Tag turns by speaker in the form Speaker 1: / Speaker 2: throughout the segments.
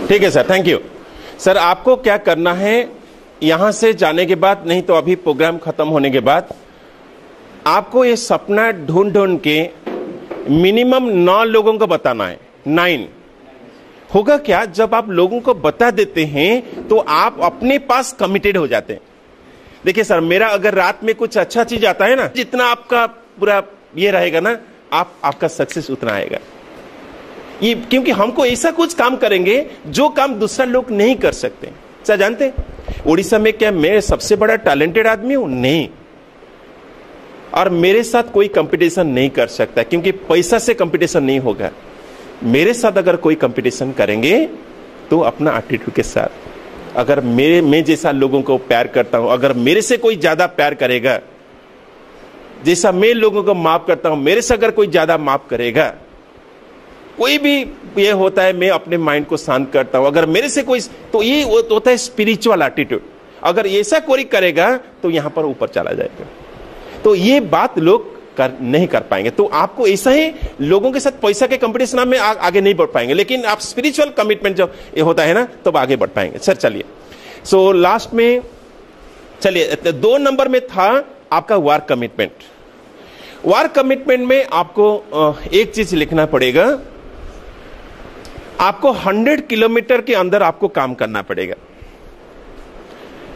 Speaker 1: ठीक है sir, thank you sir. आपको क्या करना है यहां से जाने के बाद, नहीं तो अभी प्रोग्राम खत्म होने के बाद, आपको ये सपना ढूंढ ढूंढ के मिनिमम 9 लोगों को बताना है। 9 होगा क्या, जब आप लोगों को बता देते हैं तो आप अपने पास कमिटेड हो जाते हैं। देखिए सर, मेरा अगर रात में कुछ अच्छा चीज आता है ना, जितना आपका पूरा ये रहेगा ना, आपका सक्सेस उतना आएगा। ये क्योंकि हमको ऐसा कुछ काम करेंगे जो काम दूसरा लोग नहीं कर सकते। सर जानते उड़ीसा में क्या मैं सबसे बड़ा टैलेंटेड आदमी हूं? नहीं। और मेरे साथ कोई कंपटीशन नहीं कर सकता, क्योंकि पैसा से कंपटीशन नहीं होगा। मेरे साथ अगर कोई कंपटीशन करेंगे तो अपना एटीट्यूड के साथ। अगर मैं जैसा लोगों को प्यार करता हूं, अगर मेरे से कोई ज्यादा प्यार करेगा, जैसा मैं लोगों को माफ करता हूं, मेरे से अगर कोई ज्यादा माफ करेगा, कोई भी ये होता है मैं अपने माइंड को शांत करता हूं, अगर मेरे से कोई, तो ये होता है स्पिरिचुअल एटीट्यूड। अगर ऐसा कोई करेगा तो यहां पर ऊपर चला जाएगा। तो ये बात लोग नहीं कर पाएंगे। तो आपको ऐसा ही लोगों के साथ पैसा के कंपटीशन में आगे नहीं बढ़ पाएंगे, लेकिन आप स्पिरिचुअल कमिटमेंट जब ये होता है ना, तब तो आगे बढ़ पाएंगे। सर चलिए, सो लास्ट में चलिए 2 नंबर में था आपका वर्क कमिटमेंट। वर्क कमिटमेंट में आपको एक चीज लिखना पड़ेगा, आपको 100 किलोमीटर के अंदर आपको काम करना पड़ेगा।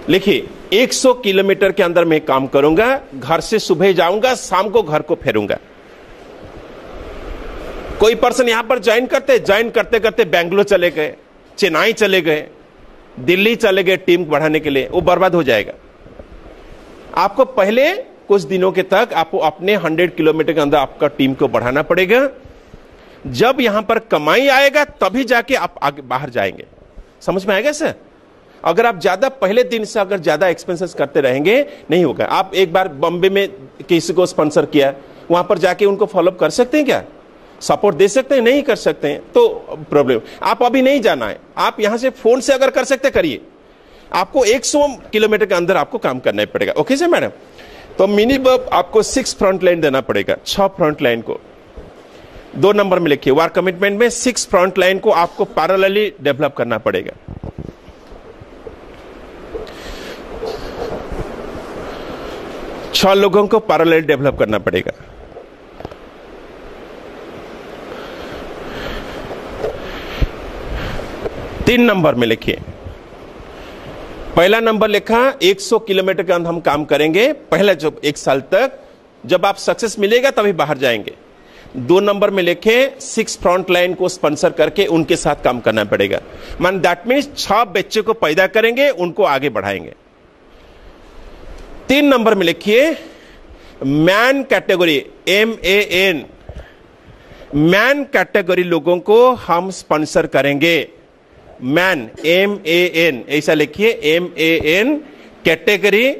Speaker 1: लिखिए, 100 किलोमीटर के अंदर मैं काम करूंगा, घर से सुबह जाऊंगा, शाम को घर को फेरूंगा। कोई पर्सन यहां पर ज्वाइन करते करते बेंगलोर चले गए, चेन्नई चले गए, दिल्ली चले गए टीम बढ़ाने के लिए, वो बर्बाद हो जाएगा। आपको पहले कुछ दिनों के तक आपको अपने 100 किलोमीटर के अंदर आपका टीम को बढ़ाना पड़ेगा। जब यहां पर कमाई आएगा तभी जाके आप आगे बाहर जाएंगे। समझ में आएगा सर? अगर आप ज्यादा पहले दिन से अगर ज्यादा एक्सपेंसेस करते रहेंगे, नहीं होगा। आप एक बार बॉम्बे में किसी को स्पॉन्सर किया, वहां पर जाके उनको फॉलोअप कर सकते हैं क्या? सपोर्ट दे सकते हैं? नहीं कर सकते हैं, तो प्रॉब्लम। आप अभी नहीं जाना है, आप यहां से फोन से अगर कर सकते करिए। आपको 100 किलोमीटर के अंदर आपको काम करना पड़ेगा। Okay sir madam? तो मिनिमम आपको 6 फ्रंट लाइन देना पड़ेगा, 6 फ्रंट लाइन को 2 नंबर में लिखिए। वर्क कमिटमेंट में 6 फ्रंट लाइन को आपको पैरेलली डेवलप करना पड़ेगा। छह लोगों को पैरेलल डेवलप करना पड़ेगा। तीन नंबर में लिखिए। पहला नंबर लिखा 100 किलोमीटर के अंदर हम काम करेंगे, पहला जो 1 साल तक। जब आप सक्सेस मिलेगा तभी बाहर जाएंगे। 2 नंबर में लिखे 6 फ्रंट लाइन को स्पॉन्सर करके उनके साथ काम करना पड़ेगा। मान दैट मीन्स 6 बच्चे को पैदा करेंगे, उनको आगे बढ़ाएंगे। 3 नंबर में लिखिए man category, MAN, man category लोगों को हम स्पॉन्सर करेंगे। मैन, MAN, ऐसा लिखिए, MAN कैटेगरी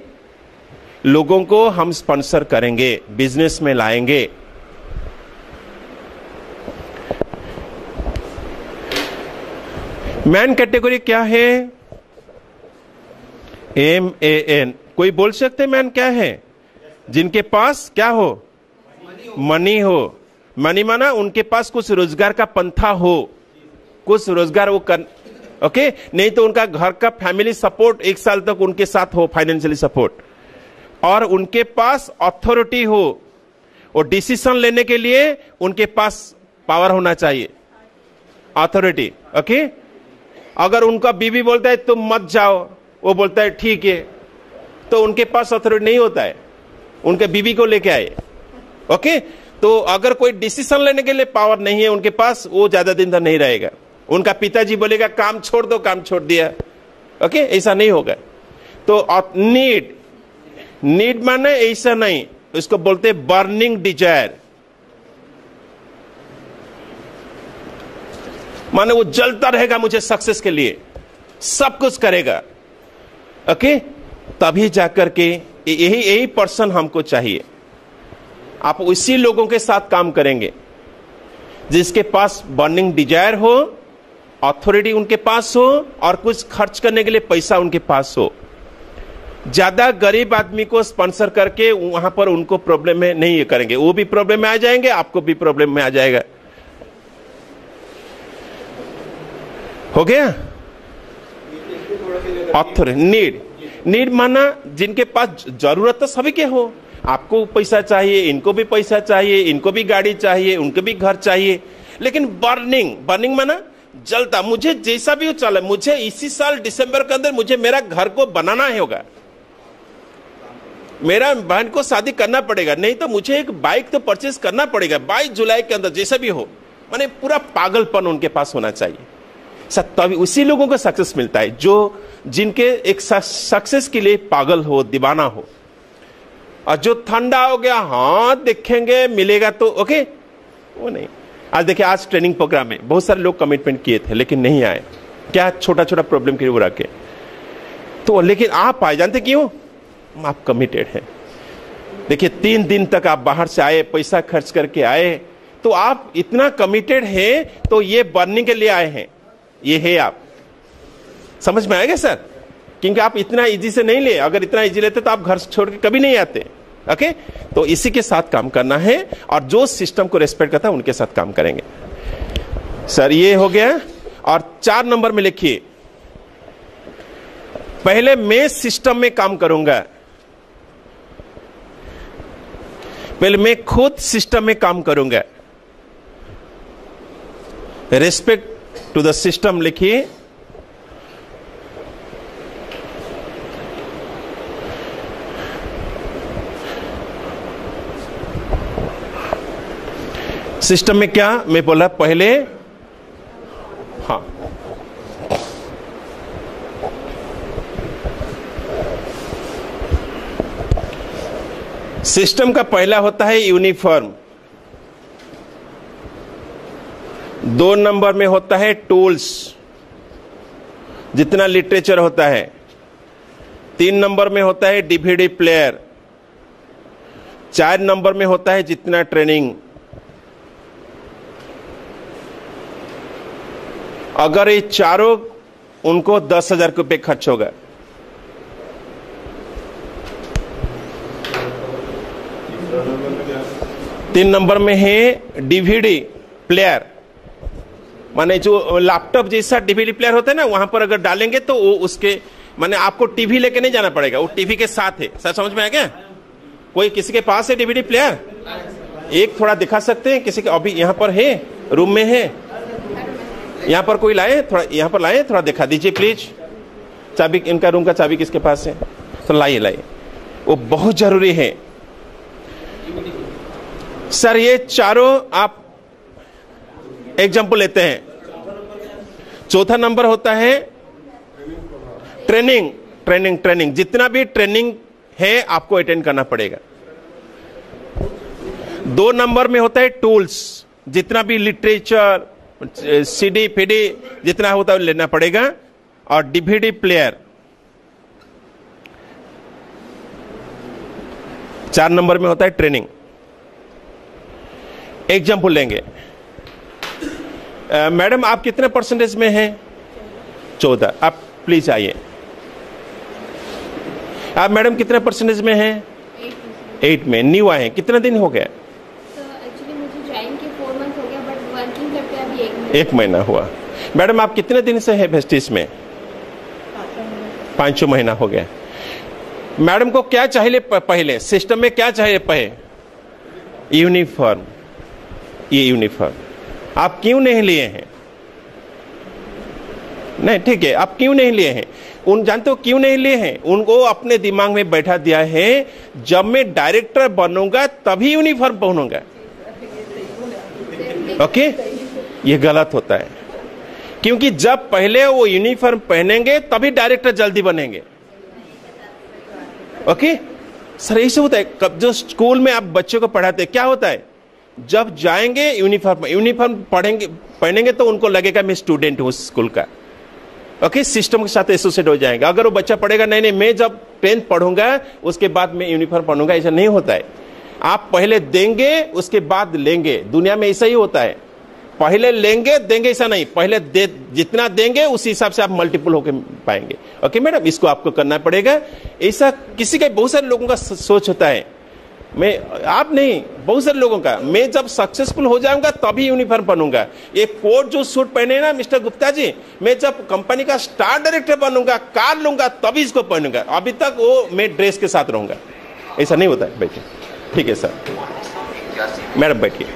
Speaker 1: लोगों को हम स्पॉन्सर करेंगे, बिजनेस में लाएंगे। मैन कैटेगरी क्या है? MAN। कोई बोल सकते मैन क्या है? जिनके पास क्या हो? मनी हो। मनी माना उनके पास कुछ रोजगार का पंथा हो, कुछ रोजगार वो कर, ओके। नहीं तो उनका घर का फैमिली सपोर्ट 1 साल तक उनके साथ हो, फाइनेंशियली सपोर्ट, और उनके पास अथॉरिटी हो। और डिसीजन लेने के लिए उनके पास पावर होना चाहिए, अथॉरिटी, ओके। अगर उनका बीवी बोलता है तुम मत जाओ, वो बोलता है ठीक है, तो उनके पास अथॉरिटी नहीं होता है, उनके बीवी को लेके आए, ओके। तो अगर कोई डिसीजन लेने के लिए पावर नहीं है उनके पास, वो ज्यादा दिन तक नहीं रहेगा। उनका पिताजी बोलेगा काम छोड़ दो, काम छोड़ दिया, ओके, ऐसा नहीं होगा। तो नीड माने ऐसा नहीं, इसको बोलते बर्निंग डिजायर, माने वो जलता रहेगा मुझे सक्सेस के लिए, सब कुछ करेगा, ओके। तभी जाकर के यही पर्सन हमको चाहिए। आप उसी लोगों के साथ काम करेंगे जिसके पास बर्निंग डिजायर हो, अथॉरिटी उनके पास हो, और कुछ खर्च करने के लिए पैसा उनके पास हो। ज्यादा गरीब आदमी को स्पॉन्सर करके वहां पर उनको प्रॉब्लम में नहीं करेंगे, वो भी प्रॉब्लम में आ जाएंगे, आपको भी प्रॉब्लम में आ जाएगा। हो गया। ऑथर नीड माना जिनके पास जरूरत तो सभी के हो, आपको पैसा चाहिए, इनको भी पैसा चाहिए, इनको भी गाड़ी चाहिए, उनको भी घर चाहिए, लेकिन बर्निंग माना जलता, मुझे जैसा भी हो चले, मुझे इसी साल दिसंबर के अंदर मुझे मेरा घर को बनाना होगा, मेरा बहन को शादी करना पड़ेगा, नहीं तो मुझे एक बाइक तो परचेज करना पड़ेगा 22 जुलाई के अंदर, जैसा भी हो, माने पूरा पागलपन उनके पास होना चाहिए। तभी उसी लोगों को सक्सेस मिलता है जो जिनके एक सक्सेस के लिए पागल हो, दीवाना हो। और जो ठंडा हो गया, हाँ देखेंगे मिलेगा तो ओके, वो नहीं। आज देखिए, आज ट्रेनिंग प्रोग्राम में बहुत सारे लोग कमिटमेंट किए थे लेकिन नहीं आए, क्या छोटा छोटा प्रॉब्लम के लिए रखे, तो लेकिन आप आए, जानते क्यों? आप कमिटेड हैं। देखिए 3 दिन तक आप बाहर से आए, पैसा खर्च करके आए, तो आप इतना कमिटेड हैं, तो ये बर्निंग के लिए आए हैं, ये है आप। समझ में आएगा सर? क्योंकि आप इतना इजी से नहीं ले, अगर इतना इजी लेते तो आप घर छोड़ के कभी नहीं आते। ओके, तो इसी के साथ काम करना है, और जो सिस्टम को रेस्पेक्ट करता है उनके साथ काम करेंगे। सर ये हो गया। और 4 नंबर में लिखिए, पहले मैं सिस्टम में काम करूंगा, पहले मैं खुद सिस्टम में काम करूंगा। रेस्पेक्ट टू द सिस्टम लिखिए। सिस्टम में क्या मैं बोला पहले, हाँ सिस्टम का पहला होता है यूनिफॉर्म, 2 नंबर में होता है टूल्स, जितना लिटरेचर होता है, 3 नंबर में होता है डीवीडी प्लेयर, 4 नंबर में होता है जितना ट्रेनिंग। अगर ये चारों, उनको 10,000 रुपये खर्च होगा। तीन नंबर में है डीवीडी प्लेयर, माने जो लैपटॉप जैसा डीवीडी प्लेयर होता है ना, वहां पर अगर डालेंगे तो वो उसके माने आपको टीवी लेके नहीं जाना पड़ेगा, वो टीवी के साथ है। सर समझ में आ गया? कोई किसी के पास है डीवीडी प्लेयर? एक थोड़ा दिखा सकते हैं किसी के? अभी यहाँ पर है, रूम में है, यहाँ पर कोई लाए, थोड़ा यहाँ पर लाए, थोड़ा दिखा दीजिए प्लीज। चाबी, इनका रूम का चाबी किसके पास है? तो लाइए, वो बहुत जरूरी है। सर ये चारों आप एग्जाम्पल लेते हैं। चौथा नंबर होता है ट्रेनिंग, जितना भी ट्रेनिंग है आपको अटेंड करना पड़ेगा। 2 नंबर में होता है टूल्स, जितना भी लिटरेचर, सीडी पीडी जितना होता है लेना पड़ेगा, और डीवीडी प्लेयर। 4 नंबर में होता है ट्रेनिंग। एग्जाम्पल लेंगे, मैडम आप कितने परसेंटेज में हैं? 14। आप प्लीज आइए। आप मैडम कितने परसेंटेज में हैं? 8 में। न्यू आए हैं, कितना दिन हो गया?
Speaker 2: एक्चुअली मुझे ज्वाइन के 4 मंथ हो गया, बट वर्किंग करते अभी
Speaker 1: 1 महीना हुआ। मैडम आप कितने दिन से है वेस्टिज में? 5 महीना हो गया। मैडम को क्या चाहिए पहले सिस्टम में? क्या चाहिए पहले? यूनिफॉर्म। ये यूनिफॉर्म आप क्यों नहीं लिए हैं? नहीं ठीक है, आप क्यों नहीं लिए हैं? उन जानते हो क्यों नहीं लिए हैं? उनको अपने दिमाग में बैठा दिया है, जब मैं डायरेक्टर बनूंगा तभी यूनिफॉर्म पहनूंगा। ओके, ये गलत होता है, क्योंकि जब पहले वो यूनिफॉर्म पहनेंगे तभी डायरेक्टर जल्दी बनेंगे। ओके सर, ऐसे होता है। कब जो स्कूल में आप बच्चों को पढ़ाते क्या होता है, जब जाएंगे यूनिफॉर्म पहनेंगे तो उनको लगेगा मैं स्टूडेंट हूं स्कूल का। ओके, सिस्टम के साथ एसोसिएट हो जाएगा। अगर वो बच्चा पढ़ेगा नहीं मैं जब 10th पढ़ूंगा उसके बाद मैं यूनिफॉर्म पढ़ूंगा, ऐसा नहीं होता है। आप पहले देंगे उसके बाद लेंगे। दुनिया में ऐसा ही होता है, पहले लेंगे देंगे ऐसा नहीं, पहले जितना देंगे उसी हिसाब से आप मल्टीपल होकर पाएंगे। ओके मैडम, इसको आपको करना पड़ेगा। ऐसा किसी का, बहुत सारे लोगों का सोच होता है मैं, आप नहीं, बहुत सारे लोगों का, मैं जब सक्सेसफुल हो जाऊंगा तभी यूनिफॉर्म पहनूंगा। एक कोट जो सूट पहने ना मिस्टर गुप्ता जी, मैं जब कंपनी का स्टार डायरेक्टर बनूंगा, कार लूंगा, तभी इसको पहनूंगा। अभी तक वो मैं ड्रेस के साथ रहूंगा, ऐसा नहीं होता है। बैठिए, ठीक है सर, मैडम बैठिए।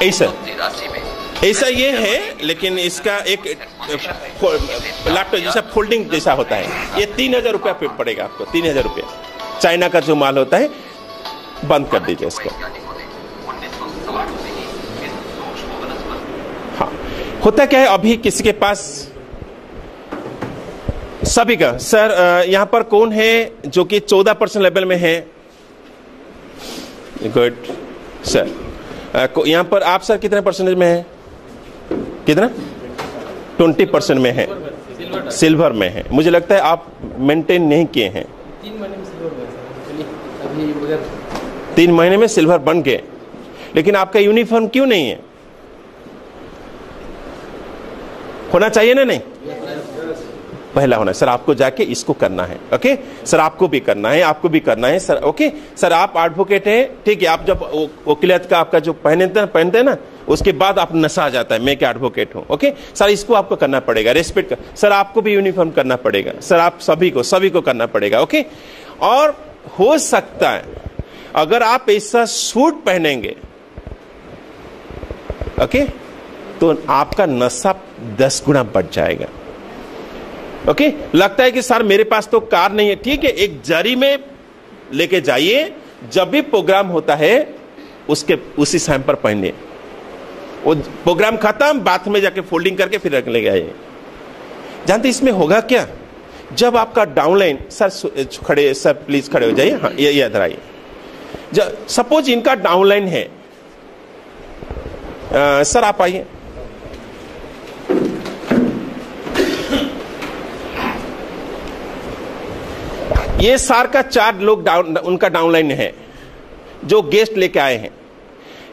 Speaker 1: ऐसा ऐसा ये है, लेकिन इसका एक लैपटॉप जैसा फोल्डिंग जैसा होता है। ये 3000 रुपया पड़ेगा आपको, 3000 रुपया। चाइना का जो माल होता है, बंद कर दीजिए इसको। हाँ, होता क्या है, अभी किसी के पास, सभी का सर, यहां पर कौन है जो कि 14% लेवल में है? Good sir. यहां पर आप सर कितने परसेंटेज में है? कितना? 20% में है, सिल्वर में है। मुझे लगता है आप मेंटेन नहीं किए हैं।
Speaker 3: 3 महीने में सिल्वर हुआ सर।
Speaker 1: 3 महीने में सिल्वर बन गए, लेकिन आपका यूनिफॉर्म क्यों नहीं है? होना चाहिए ना? नहीं, पहला होना है सर। आपको जाके इसको करना है। ओके सर, आपको भी करना है, आपको भी करना है सर। ओके सर, आप एडवोकेट हैं, ठीक है। आप जब वकीलियत का आपका जो पहनते हैं ना, उसके बाद आप नशा आ जाता है, मैं क्या एडवोकेट हूं। ओके सर, इसको आपको करना पड़ेगा, रेस्पेक्ट कर सर। आपको भी यूनिफॉर्म करना पड़ेगा सर, आप सभी को करना पड़ेगा। ओके, और हो सकता है अगर आप ऐसा सूट पहनेंगे, ओके, तो आपका नशा 10 गुना बढ़ जाएगा। ओके, लगता है कि सर मेरे पास तो कार नहीं है, ठीक है, एक जरी में लेके जाइए, जब भी प्रोग्राम होता है उसके उसी समय पर पहनिए। वो प्रोग्राम खत्म, बाथ में जाके फोल्डिंग करके फिर रख ले गए। जानते इसमें होगा क्या? जब आपका डाउनलाइन, सर खड़े, सर प्लीज खड़े हो जाइए। हाँ, ये इधर आइए। सपोज इनका डाउनलाइन है, सर आप आइए। ये सार का 4 लोग उनका डाउनलाइन है जो गेस्ट लेके आए हैं।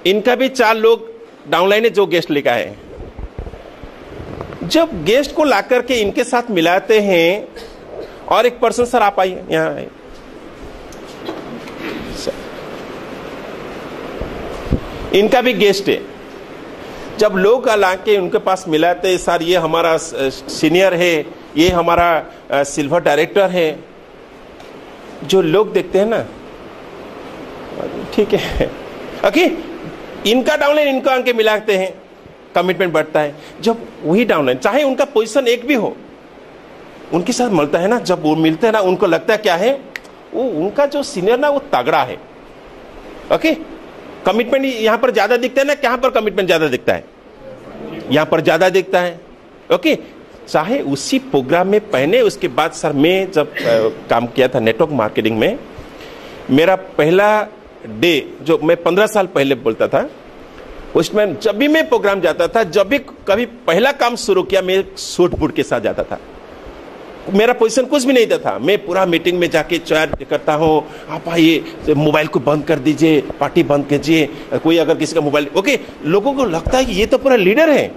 Speaker 1: इनका भी 4 लोग डाउनलाइन है जो गेस्ट लेके आए हैं। जब गेस्ट को लाकर के इनके साथ मिलाते हैं, और एक पर्सन, सर आप आइए, यहां आइए। इनका भी गेस्ट है। जब लोग लाके उनके पास मिलाते हैं, सर ये हमारा सीनियर है, ये हमारा सिल्वर डायरेक्टर है, जो लोग देखते हैं ना, ठीक है, ओके, इनका डाउनलाइन इनका आके मिलाते हैं, कमिटमेंट बढ़ता है। जब वही डाउनलाइन, चाहे उनका पोजीशन एक भी हो, उनके साथ मिलता है ना, जब वो मिलते हैं ना, उनको लगता है क्या है, वो उनका जो सीनियर ना वो तगड़ा है। ओके, कमिटमेंट यहां पर ज्यादा दिखता है ना, कहां पर कमिटमेंट ज्यादा दिखता है? यहां पर ज्यादा दिखता है। ओके, चाहे उसी प्रोग्राम में पहने। उसके बाद सर, मैं जब काम किया था नेटवर्क मार्केटिंग में, मेरा पहला डे जो मैं 15 साल पहले बोलता था, उसमें जब भी मैं प्रोग्राम जाता था, जब भी कभी पहला काम शुरू किया, मैं सूट बूट के साथ जाता था। मेरा पोजीशन कुछ भी नहीं था। मैं पूरा मीटिंग में जाके चैट करता हूँ, आप आइए, मोबाइल को बंद कर दीजिए, पार्टी बंद कीजिए, कोई अगर किसी का मोबाइल, ओके, लोगों को लगता है कि ये तो पूरा लीडर है।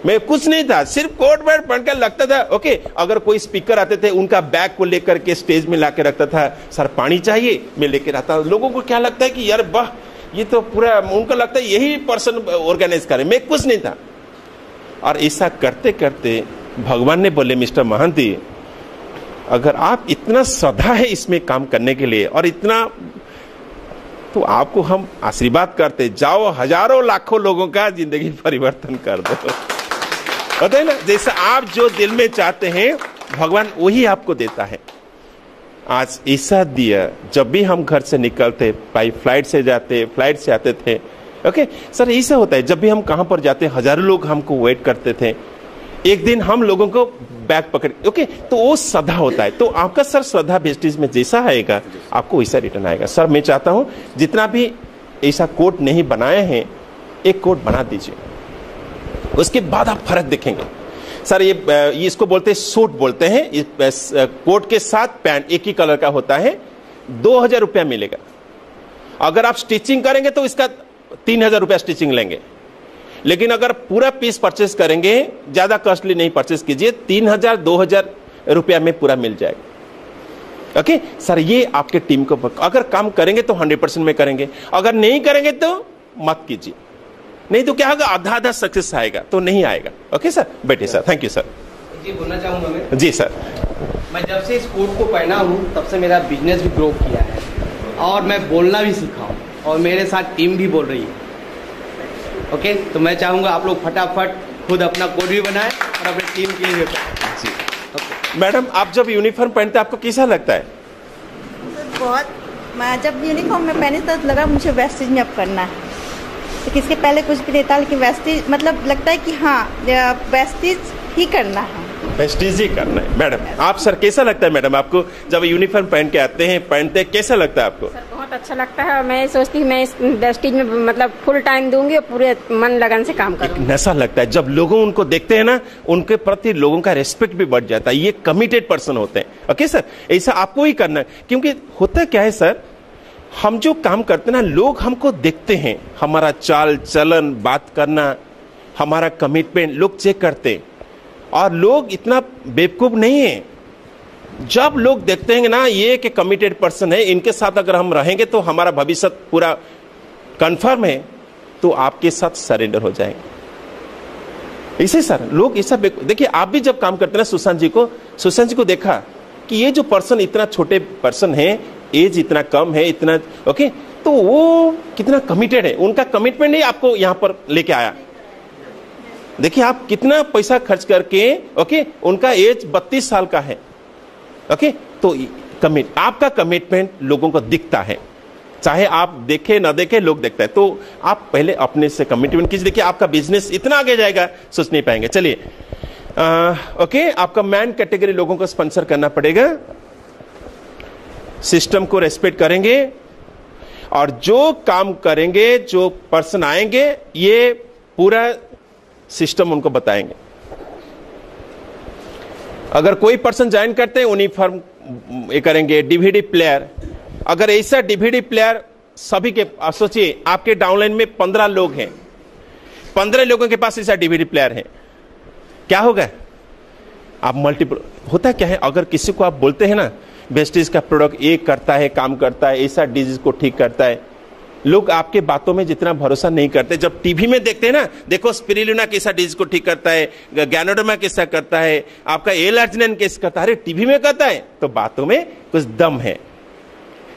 Speaker 1: मैं कुछ नहीं था, सिर्फ कोट पैंट पहन कर लगता था। ओके, अगर कोई स्पीकर आते थे, उनका बैग को लेकर के स्टेज में लाके रखता था, सर पानी चाहिए, मैं लेके आता। लोगों को क्या लगता है कि यार वाह, ये तो पूरा, उनको लगता है यही पर्सन ऑर्गेनाइज करे। मैं कुछ नहीं था। और ऐसा करते करते भगवान ने बोले, मिस्टर महांती, अगर आप इतना श्रद्धा है इसमें काम करने के लिए और इतना, तो आपको हम आशीर्वाद करते, जाओ हजारों लाखों लोगों का जिंदगी परिवर्तन कर दो। पता है ना, जैसे आप जो दिल में चाहते हैं, भगवान वही आपको देता है। आज ऐसा दिया, जब भी हम घर से निकलते, बाई फ्लाइट से जाते, फ्लाइट से आते थे। ओके सर, ऐसा होता है, जब भी हम कहां पर जाते, हजारों लोग हमको वेट करते थे। एक दिन हम लोगों को बैग पकड़, ओके, तो वो श्रद्धा होता है। तो आपका सर श्रद्धा वेस्टेज में जैसा आएगा, आपको वैसा रिटर्न आएगा। सर मैं चाहता हूं, जितना भी ऐसा कोट नहीं बनाए हैं, एक कोट बना दीजिए, उसके बाद आप फर्क देखेंगे। सर ये इसको बोलते हैं सूट बोलते हैं। कोट के साथ पैंट एक ही कलर का होता है, 2000 रुपया मिलेगा। अगर आप स्टिचिंग करेंगे तो इसका 3000 रुपया स्टिचिंग लेंगे। लेकिन अगर पूरा पीस परचेस करेंगे, ज्यादा कॉस्टली नहीं परचेस कीजिए, 3000 2000 रुपया में पूरा मिल जाएगा। ओके सर, ये आपके टीम को अगर काम करेंगे तो 100% में करेंगे, अगर नहीं करेंगे तो मत कीजिए, नहीं तो क्या होगा, आधा आधा सक्सेस आएगा तो नहीं आएगा। ओके सर, बैठिए सर। Thank you sir.
Speaker 3: जी बोलना चाहूँगा मैं।
Speaker 1: जी सर।
Speaker 3: मैं जब से इस कोट को पहना हूँ तब से मेरा बिजनेस भी ग्रो किया है और मैं बोलना भी सीखा हूँ और मेरे साथ टीम भी बोल रही है। ओके, तो मैं चाहूँगा आप लोग फटाफट खुद अपना कोड भी बनाएं और अपनी टीम के लिए भी
Speaker 1: जी। मैडम, आप जब यूनिफॉर्म पहनते आपको कैसा लगता है?
Speaker 4: बहुत, मैं जब यूनिफॉर्म में पहनी तो लगा मुझे वेस्टेज में अब करना है, लेकिन इसके पहले कुछ भी नहीं था, लेकिन वेस्टेज मतलब लगता है कि हाँ वेस्टेज ही करना है,
Speaker 1: वेस्टेज ही करना है। मैडम आप सर कैसा लगता है? मैडम आपको जब यूनिफॉर्म पहन के आते हैं, पहनते हैं, कैसा लगता है आपको?
Speaker 5: सर बहुत अच्छा लगता है और मैं सोचती हूँ मैं इस वेस्टेज में मतलब फुल टाइम दूंगी और पूरे मन लगन से काम करूंगी।
Speaker 1: नशा लगता है जब लोगों उनको देखते हैं ना, उनके प्रति लोगों का रेस्पेक्ट भी बढ़ जाता है। ये कमिटेड पर्सन होते हैं। ओके सर, ऐसा आपको ही करना है, क्योंकि होता क्या है सर, हम जो काम करते हैं ना, लोग हमको देखते हैं, हमारा चाल चलन, बात करना, हमारा कमिटमेंट लोग चेक करते हैं। और लोग इतना बेवकूफ नहीं है, जब लोग देखते हैं ना ये कि कमिटेड पर्सन है, इनके साथ अगर हम रहेंगे तो हमारा भविष्य पूरा कंफर्म है, तो आपके साथ सरेंडर हो जाएंगे। इसे सर लोग ऐसा देखिए, आप भी जब काम करते हैं ना, सुशांत जी को देखा कि ये जो पर्सन इतना छोटे पर्सन है, एज इतना कम है, इतना ओके, तो वो कितना कमिटेड है, उनका कमिटमेंट ही आपको यहां पर लेके आया। देखिए आप कितना पैसा खर्च करके, ओके, उनका एज 32 साल का है। ओके, तो आपका कमिटमेंट लोगों को दिखता है, चाहे आप देखे ना देखे, लोग देखता है। तो आप पहले अपने से कमिटमेंट कीजिए, देखिए आपका बिजनेस इतना आगे जाएगा, सोच नहीं पाएंगे। चलिए ओके, आपका मैन कैटेगरी लोगों को स्पॉन्सर करना पड़ेगा, सिस्टम को रेस्पेक्ट करेंगे और जो काम करेंगे, जो पर्सन आएंगे, ये पूरा सिस्टम उनको बताएंगे। अगर कोई पर्सन ज्वाइन करते हैं, यूनिफॉर्म ये करेंगे, डीवीडी प्लेयर, अगर ऐसा डीवीडी प्लेयर सभी के, सोचिए आपके डाउनलाइन में 15 लोग हैं, 15 लोगों के पास ऐसा डीवीडी प्लेयर है, क्या होगा? आप मल्टीपल होता क्या है, अगर किसी को आप बोलते हैं ना वेस्टेज का प्रोडक्ट ये करता है, काम करता है, ऐसा डिजीज को ठीक करता है, लोग आपके बातों में जितना भरोसा नहीं करते। जब टीवी में देखते हैं ना, देखो स्पिरुलिना कैसा डिजीज को ठीक करता है, गैनोडर्मा कैसा करता है, आपका एल-आर्जिनिन कैसा करता है, अरे टीवी में करता है, तो बातों में कुछ दम है,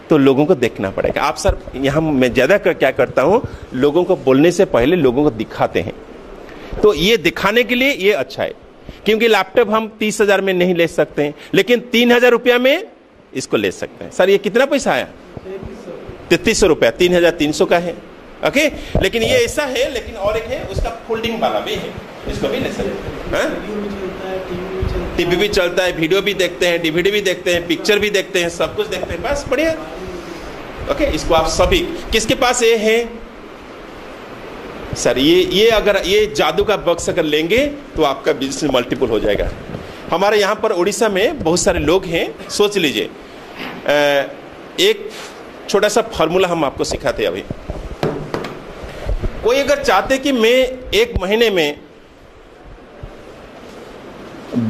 Speaker 1: तो लोगों को देखना पड़ेगा। आप सर यहाँ मैं ज्यादा क्या करता हूँ, लोगों को बोलने से पहले लोगों को दिखाते हैं, तो ये दिखाने के लिए ये अच्छा है, क्योंकि लैपटॉप हम 30,000 में नहीं ले सकते हैं, लेकिन 3,000 रुपया में इसको ले सकते हैं। सर ये कितना पैसा आया? 3300 रुपया, 3,300 का है। ओके, लेकिन ये ऐसा है, लेकिन और एक है उसका फोल्डिंग वाला भी है, इसको भी ले सकते हैं। टीवी भी चलता है, वीडियो भी देखते हैं, डीवीडी भी देखते हैं, पिक्चर भी देखते हैं, सब कुछ देखते हैं, बस बढ़िया। ओके, इसको आप सभी, किसके पास ये है सर? ये अगर ये जादू का बॉक्स अगर लेंगे तो आपका बिजनेस मल्टीपल हो जाएगा। हमारे यहाँ पर उड़ीसा में बहुत सारे लोग हैं, सोच लीजिए, एक छोटा सा फॉर्मूला हम आपको सिखाते हैं। अभी कोई अगर चाहते कि मैं एक महीने में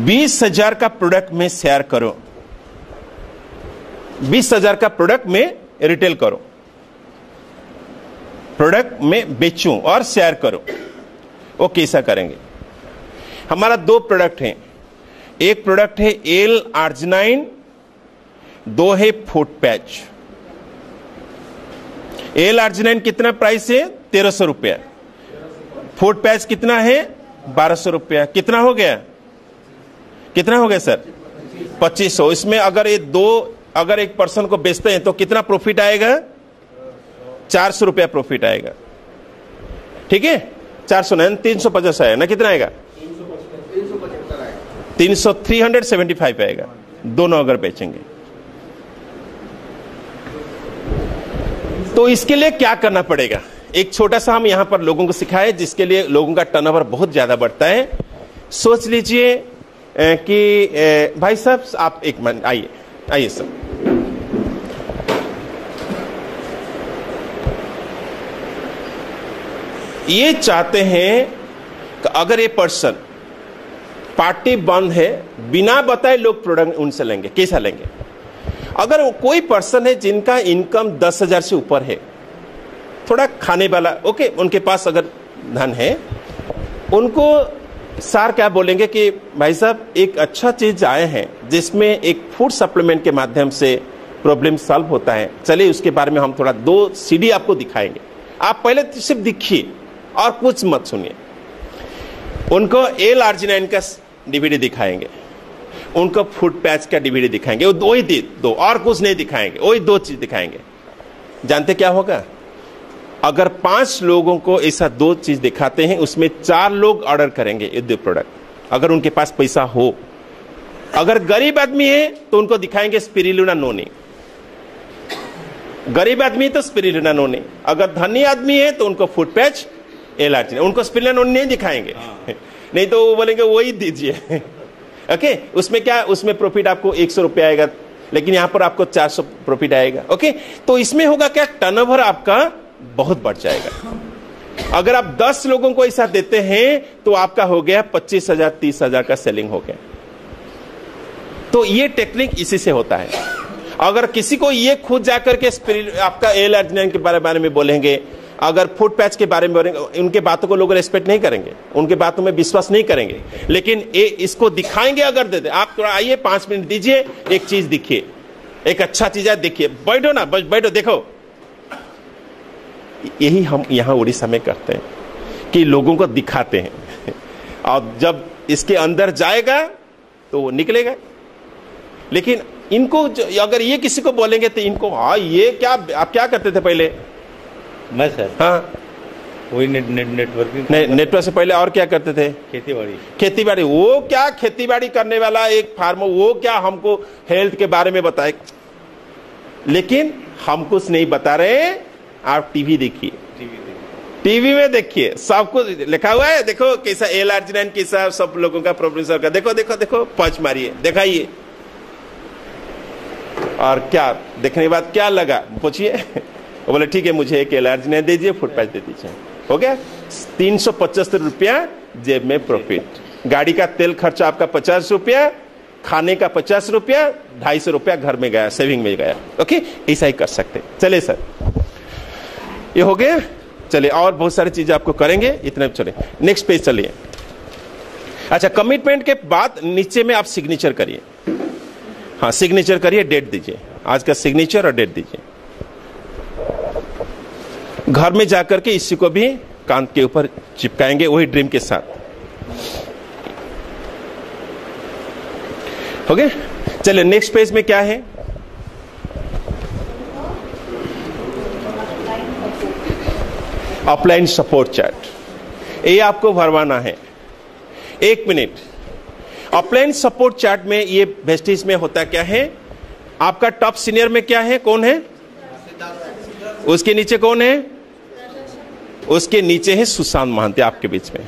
Speaker 1: 20,000 का प्रोडक्ट में शेयर करूं, 20,000 का प्रोडक्ट में रिटेल करूं, प्रोडक्ट में बेचूं और शेयर करूं, वो कैसा करेंगे? हमारा 2 प्रोडक्ट हैं, एक प्रोडक्ट है एल-आर्जिनाइन, 2 है फुट पैच। एल-आर्जिनाइन कितना प्राइस है? 1300 रुपया। फुट पैच कितना है? 1200 रुपया। कितना हो गया? कितना हो गया सर? 2500। इसमें अगर ये 2 अगर एक पर्सन को बेचते हैं तो कितना प्रॉफिट आएगा? 400 रुपया प्रॉफिट आएगा। ठीक है, 400 नहीं 350 आएगा ना, कितना आएगा? 375 आएगा, दोनों अगर बेचेंगे। तो इसके लिए क्या करना पड़ेगा? एक छोटा सा हम यहां पर लोगों को सिखाए, जिसके लिए लोगों का टर्नओवर बहुत ज्यादा बढ़ता है। सोच लीजिए कि भाई साहब आप एक मिनट आइए सर। ये चाहते हैं कि अगर ये पर्सन पार्टी बंद है, बिना बताए लोग प्रोडक्ट उनसे लेंगे, कैसा लेंगे? अगर कोई पर्सन है जिनका इनकम 10,000 से ऊपर है, थोड़ा खाने वाला, ओके, उनके पास अगर धन है, उनको सर क्या बोलेंगे कि भाई साहब एक अच्छा चीज आए हैं जिसमें एक फूड सप्लीमेंट के माध्यम से प्रॉब्लम सॉल्व होता है, चलिए उसके बारे में हम थोड़ा 2 सीडी आपको दिखाएंगे, आप पहले सिर्फ देखिए और कुछ मत सुनिए। उनको L-arginine का डीवीडी दिखाएंगे, उनको फूड पैच का डीवीडी दिखाएंगे, वो दो और कुछ नहीं दिखाएंगे, वही 2 चीज दिखाएंगे। जानते क्या होगा? अगर 5 लोगों को ऐसा 2 चीज दिखाते हैं, उसमें 4 लोग ऑर्डर करेंगे ये 2 प्रोडक्ट, अगर उनके पास पैसा हो। अगर गरीब आदमी है तो उनको दिखाएंगे स्पिरुलिना नोनी, गरीब आदमी है तो स्पिरुलिना नोनी, अगर धनी आदमी है तो उनको फूड पैच L-arginine, उनको स्पिरुलिना नोनी नहीं दिखाएंगे। नहीं तो वो बोलेंगे वही दीजिए। ओके, उसमें क्या, उसमें प्रॉफिट आपको 100 रुपया आएगा, लेकिन यहां पर आपको 400 प्रॉफिट आएगा। ओके, तो इसमें होगा क्या, टर्नओवर आपका बहुत बढ़ जाएगा। अगर आप 10 लोगों को ऐसा देते हैं तो आपका हो गया 25,000 30,000 का सेलिंग हो गया। तो ये टेक्निक इसी से होता है। अगर किसी को ये खुद जाकर के आपका L-arginine के बारे में बोलेंगे, अगर फूड पैच के बारे में बोलेंगे, उनके बातों को लोग रेस्पेक्ट नहीं करेंगे, उनके बातों में विश्वास नहीं करेंगे, लेकिन इसको दिखाएंगे। अगर दे दे, आप थोड़ा आइए 5 मिनट दीजिए, एक चीज दिखिए, एक अच्छा चीज है, देखिए, बैठो ना, बैठो, देखो। यही हम यहां उड़ीसा में करते हैं कि लोगों को दिखाते हैं, और जब इसके अंदर जाएगा तो वो निकलेगा। लेकिन इनको अगर ये किसी को बोलेंगे तो इनको, हाँ ये क्या, आप क्या करते थे पहले?
Speaker 6: मैं सर,
Speaker 1: हाँ,
Speaker 6: वही नेटवर्किंग।
Speaker 1: नेटवर्क से पहले और क्या करते थे? खेती बाड़ी। वो क्या खेती बाड़ी करने वाला एक फार्मर, वो क्या हमको हेल्थ के बारे में बताए? लेकिन हम कुछ नहीं बता रहे, आप टीवी देखिए, टीवी में देखिए, सब कुछ लिखा हुआ है। देखो कैसा L-arginine कैसा सब लोगों का प्रोफेसर का, देखो देखो देखो, पंच मारिए, दिखाइए। और क्या देखने के बाद क्या लगा पूछिए? वो बोले ठीक है, मुझे एक L-arginine दीजिए, फूड पैच दे दीजिए, हो गया 375 रुपया जेब में प्रॉफिट। गाड़ी का तेल खर्चा आपका 50 रुपया, खाने का 50 रुपया, 250 रुपया घर में गया, सेविंग में गया। ओके, ऐसा ही कर सकते। चले सर, ये हो गया। चलिए, और बहुत सारी चीजें आपको करेंगे, इतने चले नेक्स्ट पेज चलिए। अच्छा, कमिटमेंट के बाद नीचे में आप सिग्नेचर करिए। हाँ, सिग्नेचर करिए, डेट दीजिए, आज का सिग्नेचर और डेट दीजिए। घर में जाकर के इसी को भी कान के ऊपर चिपकाएंगे, वही ड्रीम के साथ। हो गया? चलिए नेक्स्ट पेज में क्या है? अपलाइन सपोर्ट चार्ट, ये आपको भरवाना है। 1 मिनट। अपलाइन सपोर्ट चार्ट में ये वेस्टेज में होता क्या है? आपका टॉप सीनियर में क्या है, कौन है? उसके नीचे कौन है? उसके नीचे है सुशांत महांती, आपके बीच में।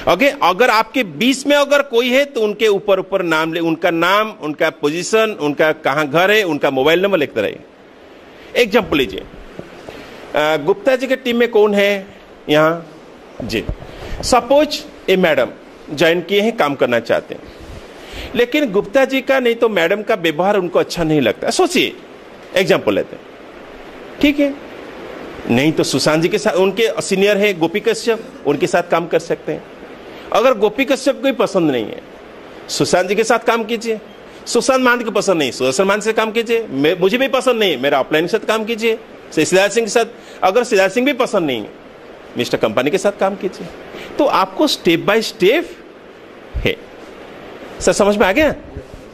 Speaker 1: ओके, अगर आपके बीच में अगर कोई है तो उनके ऊपर ऊपर नाम ले, उनका नाम, उनका पोजीशन, उनका कहां घर है, उनका मोबाइल नंबर लिखते रहिए। एग्जाम्पल लीजिए, गुप्ता जी के टीम में कौन है यहां जी? सपोज ए मैडम ज्वाइन किए हैं, काम करना चाहते हैं, लेकिन गुप्ता जी का नहीं तो मैडम का व्यवहार उनको अच्छा नहीं लगता। सोचिए, एग्जाम्पल लेते हैं, ठीक है? नहीं तो सुशांत जी के साथ, उनके सीनियर है गोपी कश्यप, उनके साथ काम कर सकते हैं। अगर गोपी कश्यप को पसंद नहीं है, सुशांत जी के साथ काम कीजिए। सुशांत महांती को पसंद नहीं, सुदर्शन महांती से काम कीजिए। मुझे भी पसंद नहीं, मेरा अपलाइन के साथ काम कीजिए। सिद्धार्थ सिंह के साथ, अगर सिद्धार्थ सिंह भी पसंद नहीं है, मिस्टर कंपनी के साथ काम कीजिए। तो आपको स्टेप बाय स्टेप है। सर समझ में आ गया?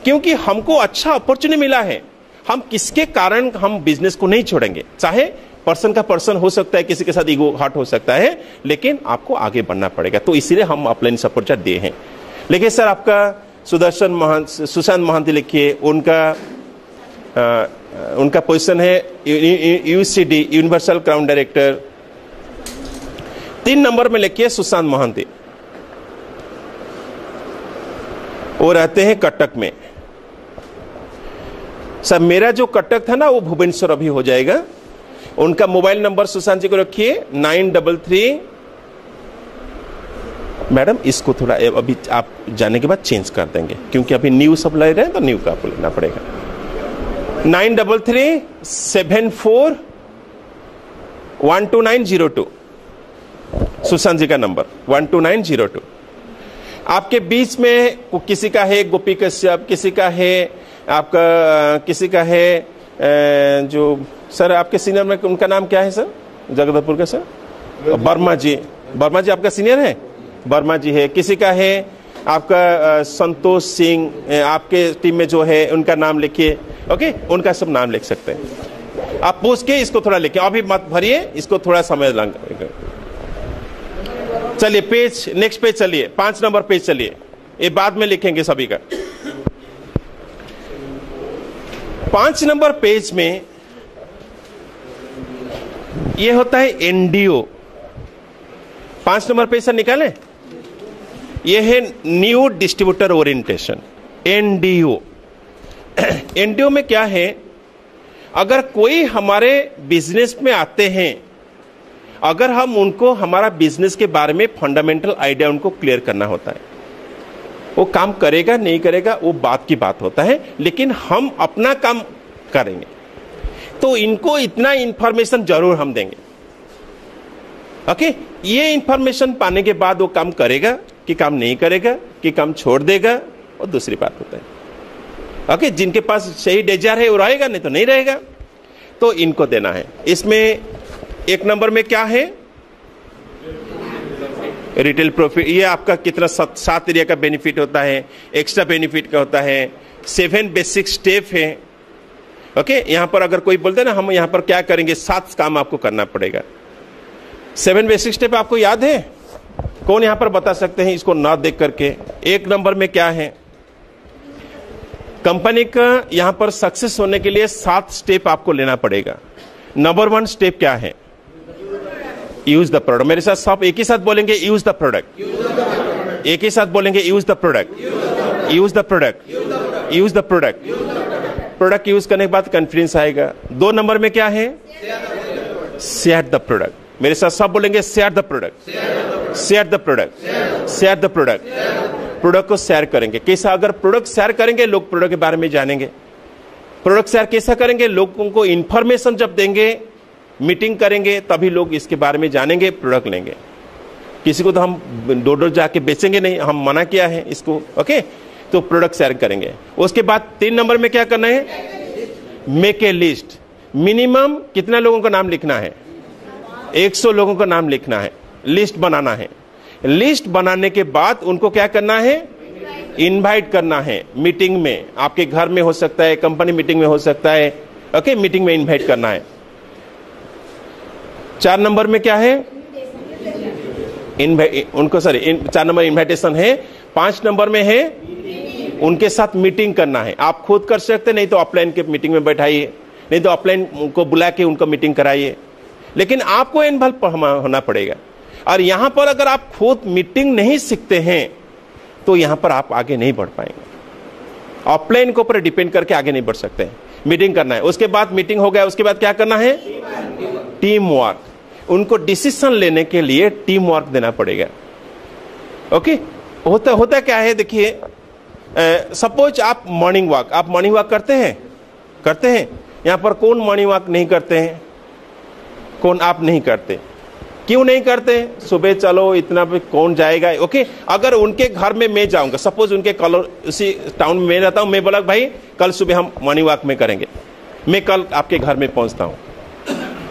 Speaker 1: क्योंकि हमको अच्छा अपॉर्चुनिटी मिला है, हम किसके कारण हम बिजनेस को नहीं छोड़ेंगे। चाहे पर्सन का पर्सन हो सकता है, किसी के साथ ईगो हर्ट हो सकता है, लेकिन आपको आगे बढ़ना पड़ेगा। तो इसीलिए हम अपलाइन सपोर्ट चार्ट दिए हैं। लेकिन सर आपका सुशांत महांती लिखिए, उनका पोजीशन है UCD, universal crown director. 3 number में लिखिए सुशांत महांती, वो रहते हैं कटक में। सर मेरा जो कटक था ना, वो भुवनेश्वर अभी हो जाएगा। उनका मोबाइल नंबर सुशांत जी को रखिए 933 मैडम इसको थोड़ा अभी आप जाने के बाद चेंज कर देंगे, क्योंकि अभी न्यू सब ले रहे हैं तो न्यू का आपको लेना पड़ेगा। 9337412902 सुशांत जी का नंबर 12902। आपके बीच में किसी का है गोपी कश्यप, किसी का है आपका, किसी का है जो सर आपके सीनियर में उनका नाम क्या है सर जगदलपुर का सर? वर्मा जी। वर्मा जी आपका सीनियर है? वर्मा जी है। किसी का है आपका संतोष सिंह, आपके टीम में जो है उनका नाम लिखिए। ओके, उनका सब नाम लिख सकते हैं आप। पूछ के इसको थोड़ा लिखिए, अभी मत भरिए, इसको थोड़ा समय लगेगा। चलिए पेज, नेक्स्ट पेज चलिए, 5 नंबर पेज चलिए, ये बाद में लिखेंगे सभी का। 5 नंबर पेज में ये होता है एनडीओ। 5 नंबर पेज से निकालें, ये है new distributor orientation, NDO. NDO में क्या है, अगर कोई हमारे बिजनेस में आते हैं, अगर हम उनको हमारा बिजनेस के बारे में फंडामेंटल आइडिया उनको क्लियर करना होता है, वो काम करेगा नहीं करेगा वो बात की बात होता है, लेकिन हम अपना काम करेंगे तो इनको इतना इंफॉर्मेशन जरूर हम देंगे। ओके, ये इंफॉर्मेशन पाने के बाद वो काम करेगा कि काम नहीं करेगा कि काम छोड़ देगा और दूसरी बात होता है। ओके, जिनके पास सही डिजायर है वो रहेगा, नहीं तो नहीं रहेगा, तो इनको देना है। इसमें 1 नंबर में क्या है, रिटेल प्रॉफिट। ये आपका कितना 7 एरिया का बेनिफिट होता है, एक्स्ट्रा बेनिफिट का होता है, 7 बेसिक स्टेप है। ओके, यहां पर अगर कोई बोलते हैं ना हम यहां पर क्या करेंगे, 7 काम आपको करना पड़ेगा। 7 बेसिक स्टेप आपको याद है? कौन यहां पर बता सकते हैं इसको ना देख करके? 1 नंबर में क्या है, कंपनी का यहां पर सक्सेस होने के लिए 7 स्टेप आपको लेना पड़ेगा। नंबर 1 स्टेप क्या है, यूज द प्रोडक्ट। मेरे साथ सब एक ही साथ बोलेंगे, यूज द प्रोडक्ट। एक ही साथ बोलेंगे, use the product, use the product, use the product. Product use करने के बाद कॉन्फिडेंस आएगा। 2 नंबर में क्या है, शेयर द प्रोडक्ट। मेरे साथ सब बोलेंगे, share the product, share the product, share the product. Product को शेयर करेंगे कैसा, अगर प्रोडक्ट शेयर करेंगे लोग प्रोडक्ट के बारे में जानेंगे। प्रोडक्ट शेयर कैसा करेंगे, लोगों को इंफॉर्मेशन जब देंगे, मीटिंग करेंगे, तभी लोग इसके बारे में जानेंगे, प्रोडक्ट लेंगे। किसी को तो हम डोर जाके बेचेंगे नहीं, हम मना किया है इसको। ओके, तो प्रोडक्ट शेयर करेंगे। उसके बाद 3 नंबर में क्या करना है, मेक ए लिस्ट। मिनिमम कितना लोगों का नाम लिखना है, 100 लोगों का नाम लिखना है, लिस्ट बनाना है। लिस्ट बनाने के बाद उनको क्या करना है, इनवाइट करना है मीटिंग में। आपके घर में हो सकता है, कंपनी मीटिंग में हो सकता है। ओके, मीटिंग में इनवाइट करना है। 4 नंबर में क्या है, उनको 4 नंबर इन्विटेशन है। 5 नंबर में है उनके साथ मीटिंग करना है। आप खुद कर सकते, नहीं तो ऑफलाइन के मीटिंग में बैठाइए, नहीं तो ऑफलाइन को बुला के उनको मीटिंग कराइए, लेकिन आपको इन्वॉल्व होना पड़ेगा। और यहां पर अगर आप खुद मीटिंग नहीं सीखते हैं तो यहां पर आप आगे नहीं बढ़ पाएंगे। ऑफलाइन के ऊपर डिपेंड करके आगे नहीं बढ़ सकते हैं। मीटिंग करना है, उसके बाद मीटिंग हो गया, उसके बाद क्या करना है, टीम वर्क। उनको डिसीजन लेने के लिए टीम वर्क देना पड़ेगा। ओके, होता क्या है, देखिए सपोज आप मॉर्निंग वॉक करते हैं। यहां पर कौन मॉर्निंग वॉक नहीं करते हैं, कौन आप नहीं करते, क्यों नहीं करते? सुबह चलो इतना भी कौन जाएगा। ओके, अगर उनके घर में मैं जाऊंगा, सपोज उनके उसी टाउन में मैं रहता हूं, मैं बोला भाई कल सुबह हम मॉर्निंग वॉक में करेंगे, मैं कल आपके घर में पहुंचता हूं।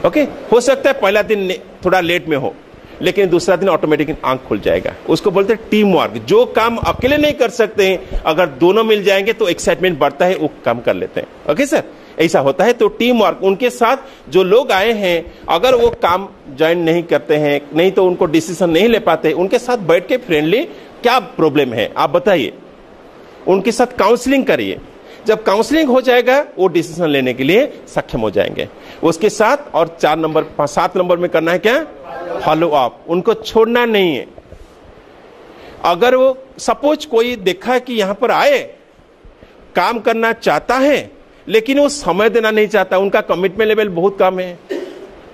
Speaker 1: ओके, हो सकता है पहला दिन थोड़ा लेट में हो, लेकिन दूसरा दिन ऑटोमेटिक आंख खुल जाएगा। उसको बोलते हैं टीम वर्क। जो काम अकेले नहीं कर सकते हैं, अगर दोनों मिल जाएंगे तो एक्साइटमेंट बढ़ता है, वो काम कर लेते हैं। ओके सर, ऐसा होता है। तो टीम वर्क, उनके साथ जो लोग आए हैं अगर वो काम ज्वाइन नहीं करते हैं, नहीं तो उनको डिसीजन नहीं ले पाते, उनके साथ बैठ के फ्रेंडली क्या प्रॉब्लम है आप बताइए, उनके साथ काउंसलिंग करिए। जब काउंसलिंग हो जाएगा वो डिसीजन लेने के लिए सक्षम हो जाएंगे उसके साथ। और 7 नंबर में करना है क्या, फॉलो अप। उनको छोड़ना नहीं है। अगर वो सपोज कोई देखा कि यहां पर आए, काम करना चाहता है लेकिन वो समय देना नहीं चाहता, उनका कमिटमेंट लेवल बहुत कम है,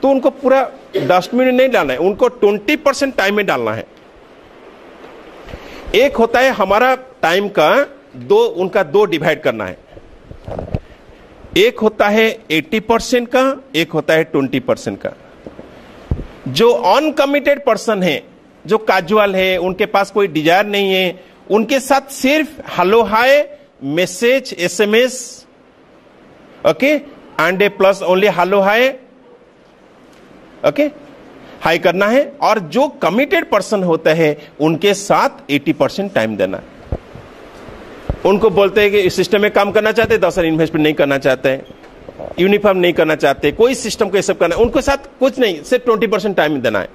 Speaker 1: तो उनको पूरा डस्टबिन में नहीं डालना है, उनको 20% टाइम में डालना है। एक होता है हमारा टाइम का उनका दो डिवाइड करना है। एक होता है 80% का, एक होता है 20% का। जो अनकमिटेड पर्सन है, जो कैजुअल है, उनके पास कोई डिजायर नहीं है, उनके साथ सिर्फ hello hi, message, SMS, okay, and A plus only hello hi, okay, high करना है। और जो कमिटेड पर्सन होता है उनके साथ 80% टाइम देना है। उनको बोलते हैं कि इस सिस्टम में काम करना चाहते, 10 साल इन्वेस्टमेंट नहीं करना चाहते हैं, यूनिफॉर्म नहीं करना चाहते, कोई सिस्टम को ये सब करना है, उनके साथ कुछ नहीं, सिर्फ 20% टाइम देना है।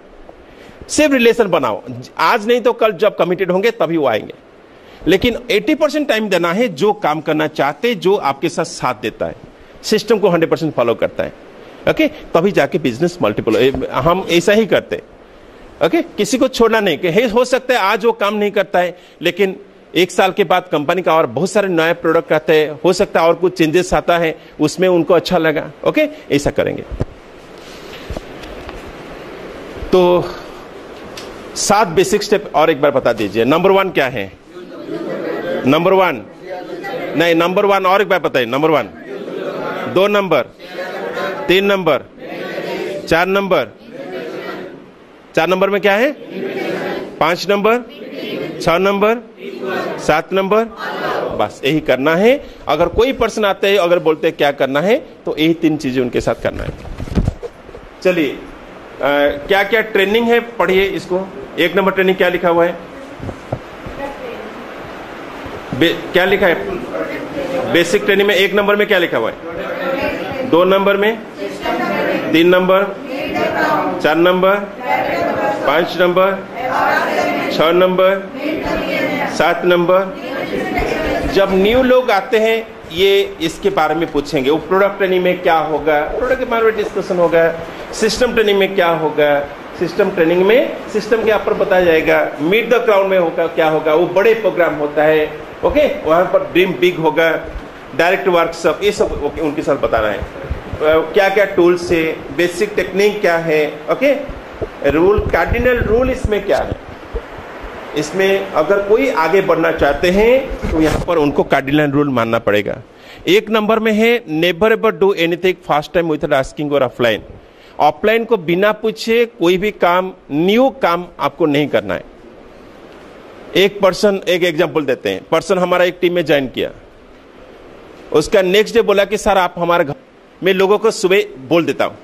Speaker 1: सिर्फ रिलेशन बनाओ, आज नहीं तो कल जब कमिटेड होंगे तभी वो आएंगे। लेकिन 80% टाइम देना है जो काम करना चाहते, जो आपके साथ देता है, सिस्टम को 100% फॉलो करता है, ओके, तभी जाके बिजनेस मल्टीपल। हम ऐसा ही करते, ओके, किसी को छोड़ना नहीं कि हो सकता है आज वो काम नहीं करता है, लेकिन 1 साल के बाद कंपनी का और बहुत सारे नए प्रोडक्ट आते हैं, हो सकता है और कुछ चेंजेस आता है, उसमें उनको अच्छा लगा, ओके, ऐसा करेंगे। तो 7 बेसिक स्टेप और एक बार बता दीजिए। नंबर 1 क्या है? नंबर 1 नहीं, नंबर 1 और एक बार बताइए। Number 1, 2 number, 3 number, 4 number, 4 number में क्या है? 5 नंबर, 6 नंबर, 7 नंबर, बस यही करना है। अगर कोई पर्सन आते हैं, अगर बोलते हैं क्या करना है, तो यही 3 चीजें उनके साथ करना है। चलिए, क्या क्या ट्रेनिंग है पढ़िए इसको। 1 नंबर ट्रेनिंग क्या लिखा हुआ है? क्या लिखा है? बेसिक ट्रेनिंग में 1 नंबर में क्या लिखा हुआ है? 2 नंबर में, 3 number, 4 number, 5 number, 6 number, 7 number. जब न्यू लोग आते हैं, ये इसके बारे में पूछेंगे। वो प्रोडक्ट ट्रेनिंग में क्या होगा, प्रोडक्ट के बारे में डिस्कशन होगा। सिस्टम ट्रेनिंग में क्या होगा, सिस्टम ट्रेनिंग में सिस्टम के ऊपर बताया जाएगा। मीट द क्राउड में होगा क्या होगा, वो बड़े प्रोग्राम होता है, ओके, वहां पर ड्रीम बिग होगा, डायरेक्ट वर्कशॉप, ये सब उनके साथ बताना है। क्या क्या टूल्स है, बेसिक टेक्निक क्या है, ओके, रूल, कार्डिनल रूल इसमें क्या है। इसमें अगर कोई आगे बढ़ना चाहते हैं तो यहाँ पर उनको कार्डिनल रूल मानना पड़ेगा। 1 नंबर में है never ever do anything first time without asking और ऑफलाइन। ऑफलाइन को बिना पूछे कोई भी काम, न्यू काम आपको नहीं करना है। एक पर्सन, एक एग्जांपल देते हैं, पर्सन हमारा एक टीम में ज्वाइन किया, उसका नेक्स्ट डे बोला कि सर आप हमारे घर में लोगों को सुबह बोल देता हूं,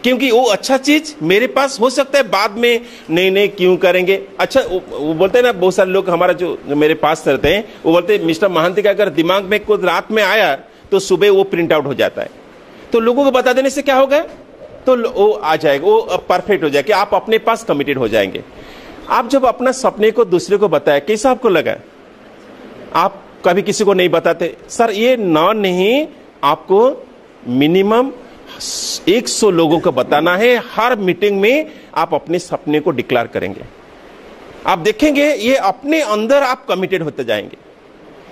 Speaker 1: क्योंकि वो अच्छा चीज मेरे पास हो सकता है बाद में नहीं क्यों करेंगे। अच्छा, वो बोलते हैं ना, बहुत सारे लोग हमारा जो मेरे पास रहते हैं, वो बोलते हैं मिस्टर महांती का अगर दिमाग में कुछ रात में आया तो सुबह वो प्रिंट आउट हो जाता है। तो लोगों को बता देने से क्या होगा, तो वो आ जाएगा, वो परफेक्ट हो जाएगा कि आप अपने पास कमिटेड हो जाएंगे। आप जब अपना सपने को दूसरे को बताया, कैसा आपको लगा? आप कभी किसी को नहीं बताते, सर ये नहीं, आपको मिनिमम 100 लोगों को बताना है। हर मीटिंग में आप अपने सपने को डिक्लेयर करेंगे, आप देखेंगे ये अपने अंदर आप कमिटेड होते जाएंगे।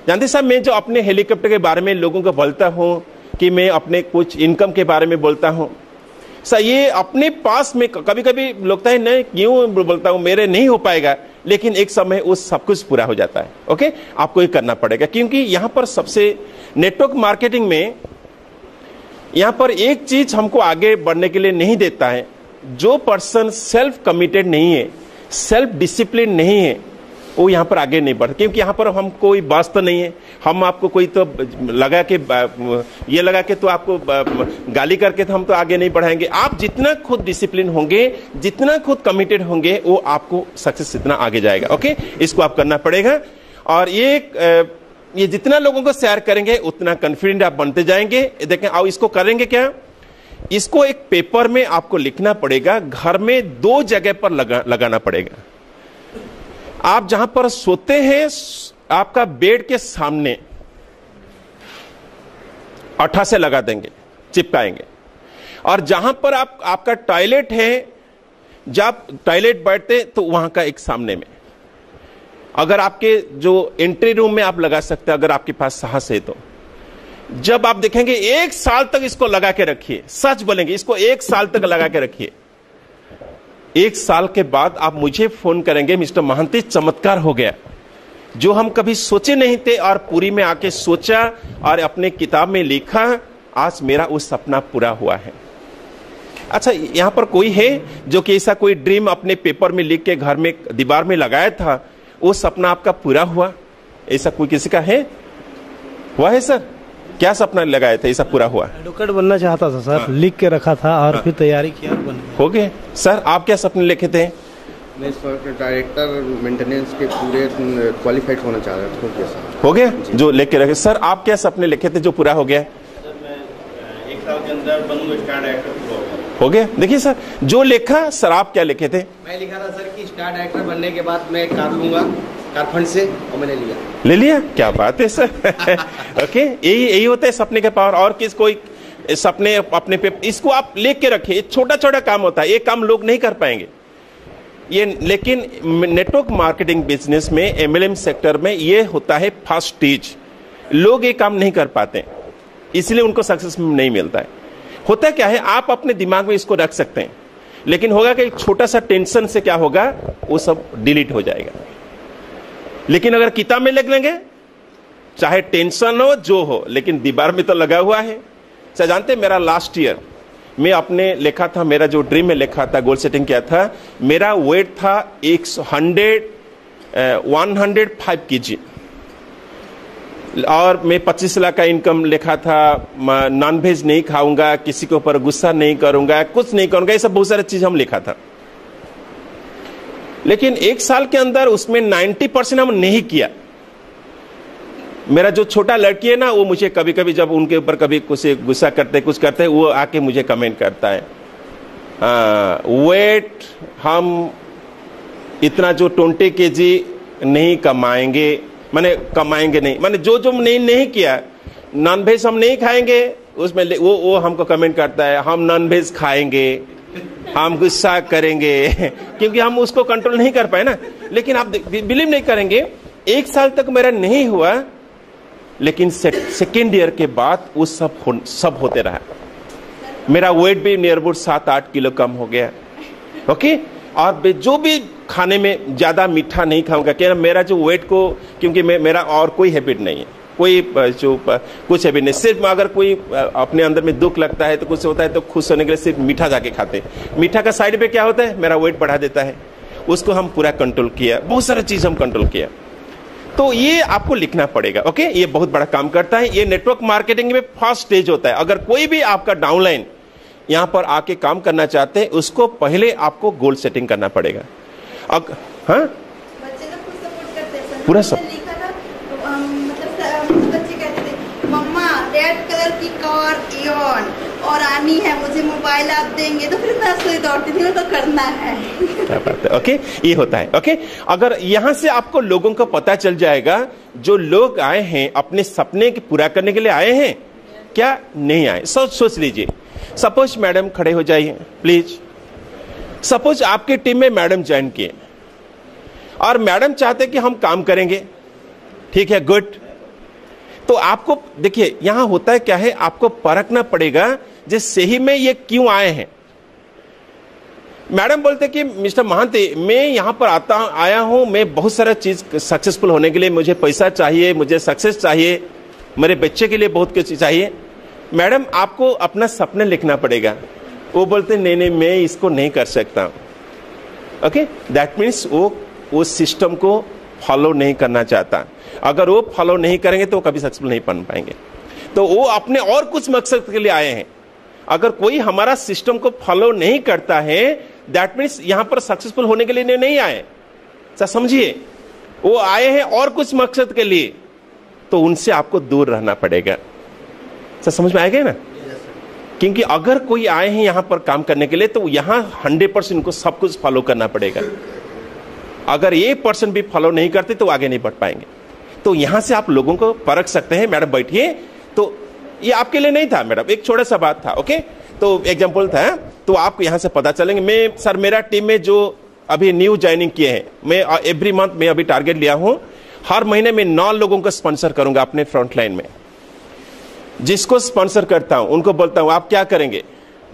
Speaker 1: जानते साहब, मैं जो अपने हेलीकॉप्टर के बारे में लोगों को बोलता हूं कि मैं अपने कुछ इनकम के बारे में बोलता हूं, सर ये अपने पास में कभी कभी लगता है नहीं क्यों बोलता हूं, मेरे नहीं हो पाएगा, लेकिन एक समय वो सब कुछ पूरा हो जाता है। ओके, आपको ये करना पड़ेगा, क्योंकि यहां पर सबसे नेटवर्क मार्केटिंग में यहां पर एक चीज हमको आगे बढ़ने के लिए नहीं देता है। जो पर्सन सेल्फ कमिटेड नहीं है, सेल्फ डिसिप्लिन नहीं है, वो यहां पर आगे नहीं बढ़ता, क्योंकि यहां पर हम कोई बस तो नहीं है, हम आपको कोई तो लगा के ये लगा के तो आपको गाली करके तो हम तो आगे नहीं बढ़ाएंगे। आप जितना खुद डिसिप्लिन होंगे, जितना खुद कमिटेड होंगे, वो आपको सक्सेस इतना आगे जाएगा। ओके, इसको आप करना पड़ेगा। और ये जितना लोगों को शेयर करेंगे उतना कॉन्फिडेंट आप बनते जाएंगे। देखें, आओ इसको करेंगे क्या, इसको एक पेपर में आपको लिखना पड़ेगा, घर में 2 जगह पर लगाना पड़ेगा। आप जहां पर सोते हैं, आपका बेड के सामने 8 से लगा देंगे, चिपकाएंगे। और जहां पर आपका टॉयलेट है, जब टॉयलेट बैठते तो वहां का एक सामने में, अगर आपके जो एंट्री रूम में आप लगा सकते हैं, अगर आपके पास साहस है तो। जब आप देखेंगे 1 साल तक इसको लगा के रखिए, सच बोलेंगे, इसको 1 साल तक लगा के रखिए। 1 साल के बाद आप मुझे फोन करेंगे, मिस्टर महांती चमत्कार हो गया, जो हम कभी सोचे नहीं थे और पूरी में आके सोचा और अपने किताब में लिखा, आज मेरा वो सपना पूरा हुआ है। अच्छा, यहां पर कोई है जो कि ऐसा कोई ड्रीम अपने पेपर में लिख के घर में दीवार में लगाया था, वो सपना आपका पूरा हुआ? ऐसा कोई किसी का है? हुआ है सर? क्या सपना लगाया था ऐसा पूरा हुआ?
Speaker 7: एडवोकेट बनना चाहता था सर। लिख के रखा था और फिर तैयारी किया, बन गया।
Speaker 1: हो गए। सर आप क्या सपने लिखे थे?
Speaker 8: मैं इस वक्त डायरेक्टर मेंटेनेंस के पूरे क्वालिफाइड होना चाह रहा था।
Speaker 1: हो गया जो लेके रखे। सर आप क्या सपने लिखे थे जो पूरा हो गया?
Speaker 6: मैं 1 साल के अंदर बनूंगा स्टार डायरेक्टर।
Speaker 1: हो गया। देखिए सर, जो लिखा, सर आप क्या लिखे थे?
Speaker 3: मैं लिखा था सर कि स्टार डायरेक्टर बनने के बाद मैं कार लूंगा, कार फंड से, और मैंने लिया।
Speaker 1: ले लिया? क्या बात है सर। ओके, यही होता है सपने का पावर। और किस कोई सपने अपने पे, इसको आप लिख के रखिए। छोटा छोटा काम होता है, ये काम लोग नहीं कर पाएंगे ये, लेकिन नेटवर्क मार्केटिंग बिजनेस में, एमएलएम सेक्टर में ये होता है फर्स्ट स्टेज। लोग ये काम नहीं कर पाते, इसलिए उनको सक्सेस नहीं मिलता है। होता क्या है, आप अपने दिमाग में इसको रख सकते हैं, लेकिन होगा कि एक छोटा सा टेंशन से क्या होगा, वो सब डिलीट हो जाएगा। लेकिन अगर किताब में लिख लेंगे, चाहे टेंशन हो जो हो, लेकिन दीवार में तो लगा हुआ है। सर जानते, मेरा लास्ट ईयर मैं अपने लिखा था, मेरा जो ड्रीम में लिखा था, गोल सेटिंग किया था, मेरा वेट था 105 kg और मैं 25 लाख का इनकम लिखा था। नॉनवेज नहीं खाऊंगा, किसी के ऊपर गुस्सा नहीं करूंगा, कुछ नहीं करूंगा, ये सब बहुत सारी चीज हम लिखा था। लेकिन 1 साल के अंदर उसमें 90% हम नहीं किया। मेरा जो छोटा लड़की है ना, वो मुझे कभी कभी जब उनके ऊपर कभी कुछ गुस्सा करते, कुछ करते, वो आके मुझे कमेंट करता है, वेट हम इतना जो 20 kg नहीं कमाएंगे, माने कमाएंगे नहीं, माने जो जो नहीं किया, नॉनवेज हम नहीं खाएंगे, उसमें वो हमको कमेंट करता है, हम नॉनवेज खाएंगे, हम गुस्सा करेंगे, क्योंकि हम उसको कंट्रोल नहीं कर पाए ना। लेकिन आप बिलीव नहीं करेंगे, 1 साल तक मेरा नहीं हुआ, लेकिन सेकेंड ईयर के बाद वो सब होते रहा। मेरा वेट भी नियर अबाउट 7-8 किलो कम हो गया। ओके, और जो भी खाने में ज्यादा मीठा नहीं खाऊंगा, क्या मेरा जो वेट को, क्योंकि मेरा और कोई हैबिट नहीं है, कोई जो कुछ हैबिट नहीं। सिर्फ अगर कोई अपने अंदर में दुख लगता है तो कुछ होता है तो खुश होने के लिए सिर्फ मीठा जाके खाते। मीठा का साइड पे क्या होता है, मेरा वेट बढ़ा देता है। उसको हम पूरा कंट्रोल किया, बहुत सारा चीज हम कंट्रोल किया। तो ये आपको लिखना पड़ेगा। ओके, ये बहुत बड़ा काम करता है। ये नेटवर्क मार्केटिंग में फर्स्ट स्टेज होता है। अगर कोई भी आपका डाउनलाइन यहां पर आके काम करना चाहते हैं, उसको पहले आपको गोल सेटिंग करना पड़ेगा। हाँ,
Speaker 4: बच्चे लोग खुद सपोर्ट करते हैं।
Speaker 1: पूरा सब
Speaker 4: लिखा था, मतलब बच्चे कहते थे, मम्मा रेड कलर की कार इयॉन और आनी है, मुझे मोबाइल आप देंगे, तो फिर मैं सोई दौड़ती थी, तो करना है।
Speaker 1: क्या बात है। ओके, ये होता है। ओके, अगर यहां से आपको लोगों को पता चल जाएगा, जो लोग आए हैं अपने सपने पूरा करने के लिए आए हैं, क्या नहीं आए। सोच लीजिए। सपोज मैडम खड़े हो जाइए प्लीज। सपोज आपके टीम में मैडम ज्वाइन किए और मैडम चाहते कि हम काम करेंगे, ठीक है, गुड। तो आपको देखिए, यहां होता है क्या है, आपको परखना पड़ेगा जे सही में ये क्यों आए हैं। मैडम बोलते कि मिस्टर महांती, मैं यहां पर आया हूं, मैं बहुत सारा चीज सक्सेसफुल होने के लिए, मुझे पैसा चाहिए, मुझे सक्सेस चाहिए, मेरे बच्चे के लिए बहुत कुछ चाहिए। मैडम आपको अपना सपना लिखना पड़ेगा। वो बोलते नहीं, मैं इसको नहीं कर सकता। ओके, दैट मीन्स वो सिस्टम को फॉलो नहीं करना चाहता। अगर वो फॉलो नहीं करेंगे तो कभी सक्सेसफुल नहीं बन पाएंगे। तो वो अपने और कुछ मकसद के लिए आए हैं। अगर कोई हमारा सिस्टम को फॉलो नहीं करता है, दैट मीन्स यहां पर सक्सेसफुल होने के लिए नहीं आए। समझिए, वो आए हैं और कुछ मकसद के लिए, तो उनसे आपको दूर रहना पड़ेगा। समझ में आएगा ना? क्योंकि अगर कोई आए हैं यहां पर काम करने के लिए, तो यहां 100% इनको सब कुछ फॉलो करना पड़ेगा। अगर ये पर्सन भी फॉलो नहीं करते तो आगे नहीं बढ़ पाएंगे। तो यहां से आप लोगों को परख सकते हैं। मैडम बैठिए। तो ये आपके लिए नहीं था मैडम, एक छोटा सा बात था। ओके, तो एग्जांपल था। तो आपको यहां से पता चलेंगे। मैं सर, मेरा टीम में जो अभी न्यू ज्वाइनिंग किए हैं, मैं एवरी मंथ में अभी टारगेट लिया हूं, हर महीने में 9 लोगों को स्पॉन्सर करूंगा अपने फ्रंट लाइन में। जिसको स्पॉन्सर करता हूं उनको बोलता हूं आप क्या करेंगे,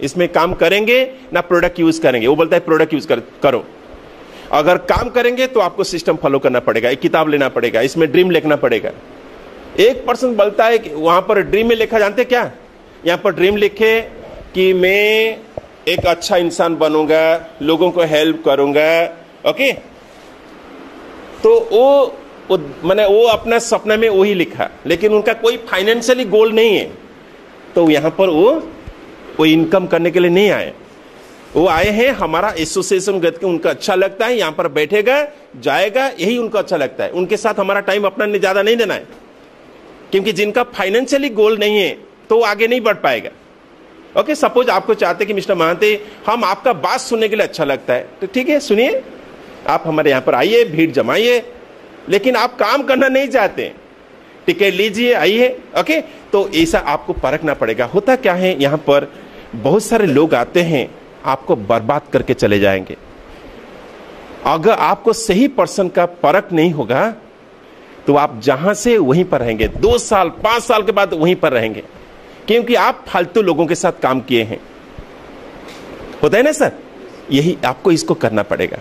Speaker 1: इसमें काम करेंगे ना प्रोडक्ट यूज करेंगे। वो बोलता है प्रोडक्ट यूज करो। अगर काम करेंगे तो आपको सिस्टम फॉलो करना पड़ेगा, एक किताब लेना पड़ेगा, इसमें ड्रीम लिखना पड़ेगा। एक पर्सन बोलता है कि वहां पर ड्रीम में लिखा, जानते क्या, यहां पर ड्रीम लिखे कि मैं एक अच्छा इंसान बनूंगा, लोगों को हेल्प करूंगा, ओके। तो वो अपना सपना में वही लिखा, लेकिन उनका कोई फाइनेंशियली गोल नहीं है। तो यहां पर वो इनकम करने के लिए नहीं आए, वो आए हैं हमारा एसोसिएशन गत के, उनका अच्छा लगता है, यहां पर बैठेगा जाएगा, यही उनको अच्छा लगता है। उनके साथ हमारा टाइम अपना ज्यादा नहीं देना है, क्योंकि जिनका फाइनेंशियली गोल नहीं है तो वो आगे नहीं बढ़ पाएगा। ओके, सपोज आपको चाहते कि मिस्टर महांती हम आपका बात सुनने के लिए अच्छा लगता है, तो ठीक है सुनिए, आप हमारे यहां पर आइए, भीड़ जमाइए, लेकिन आप काम करना नहीं चाहते, टिकट लीजिए, आइए। ओके, तो ऐसा आपको परखना पड़ेगा। होता क्या है, यहां पर बहुत सारे लोग आते हैं, आपको बर्बाद करके चले जाएंगे। अगर आपको सही पर्सन का परख नहीं होगा तो आप जहां से वहीं पर रहेंगे, 2 साल 5 साल के बाद वहीं पर रहेंगे, क्योंकि आप फालतू लोगों के साथ काम किए हैं। होता है ना सर, यही आपको इसको करना पड़ेगा।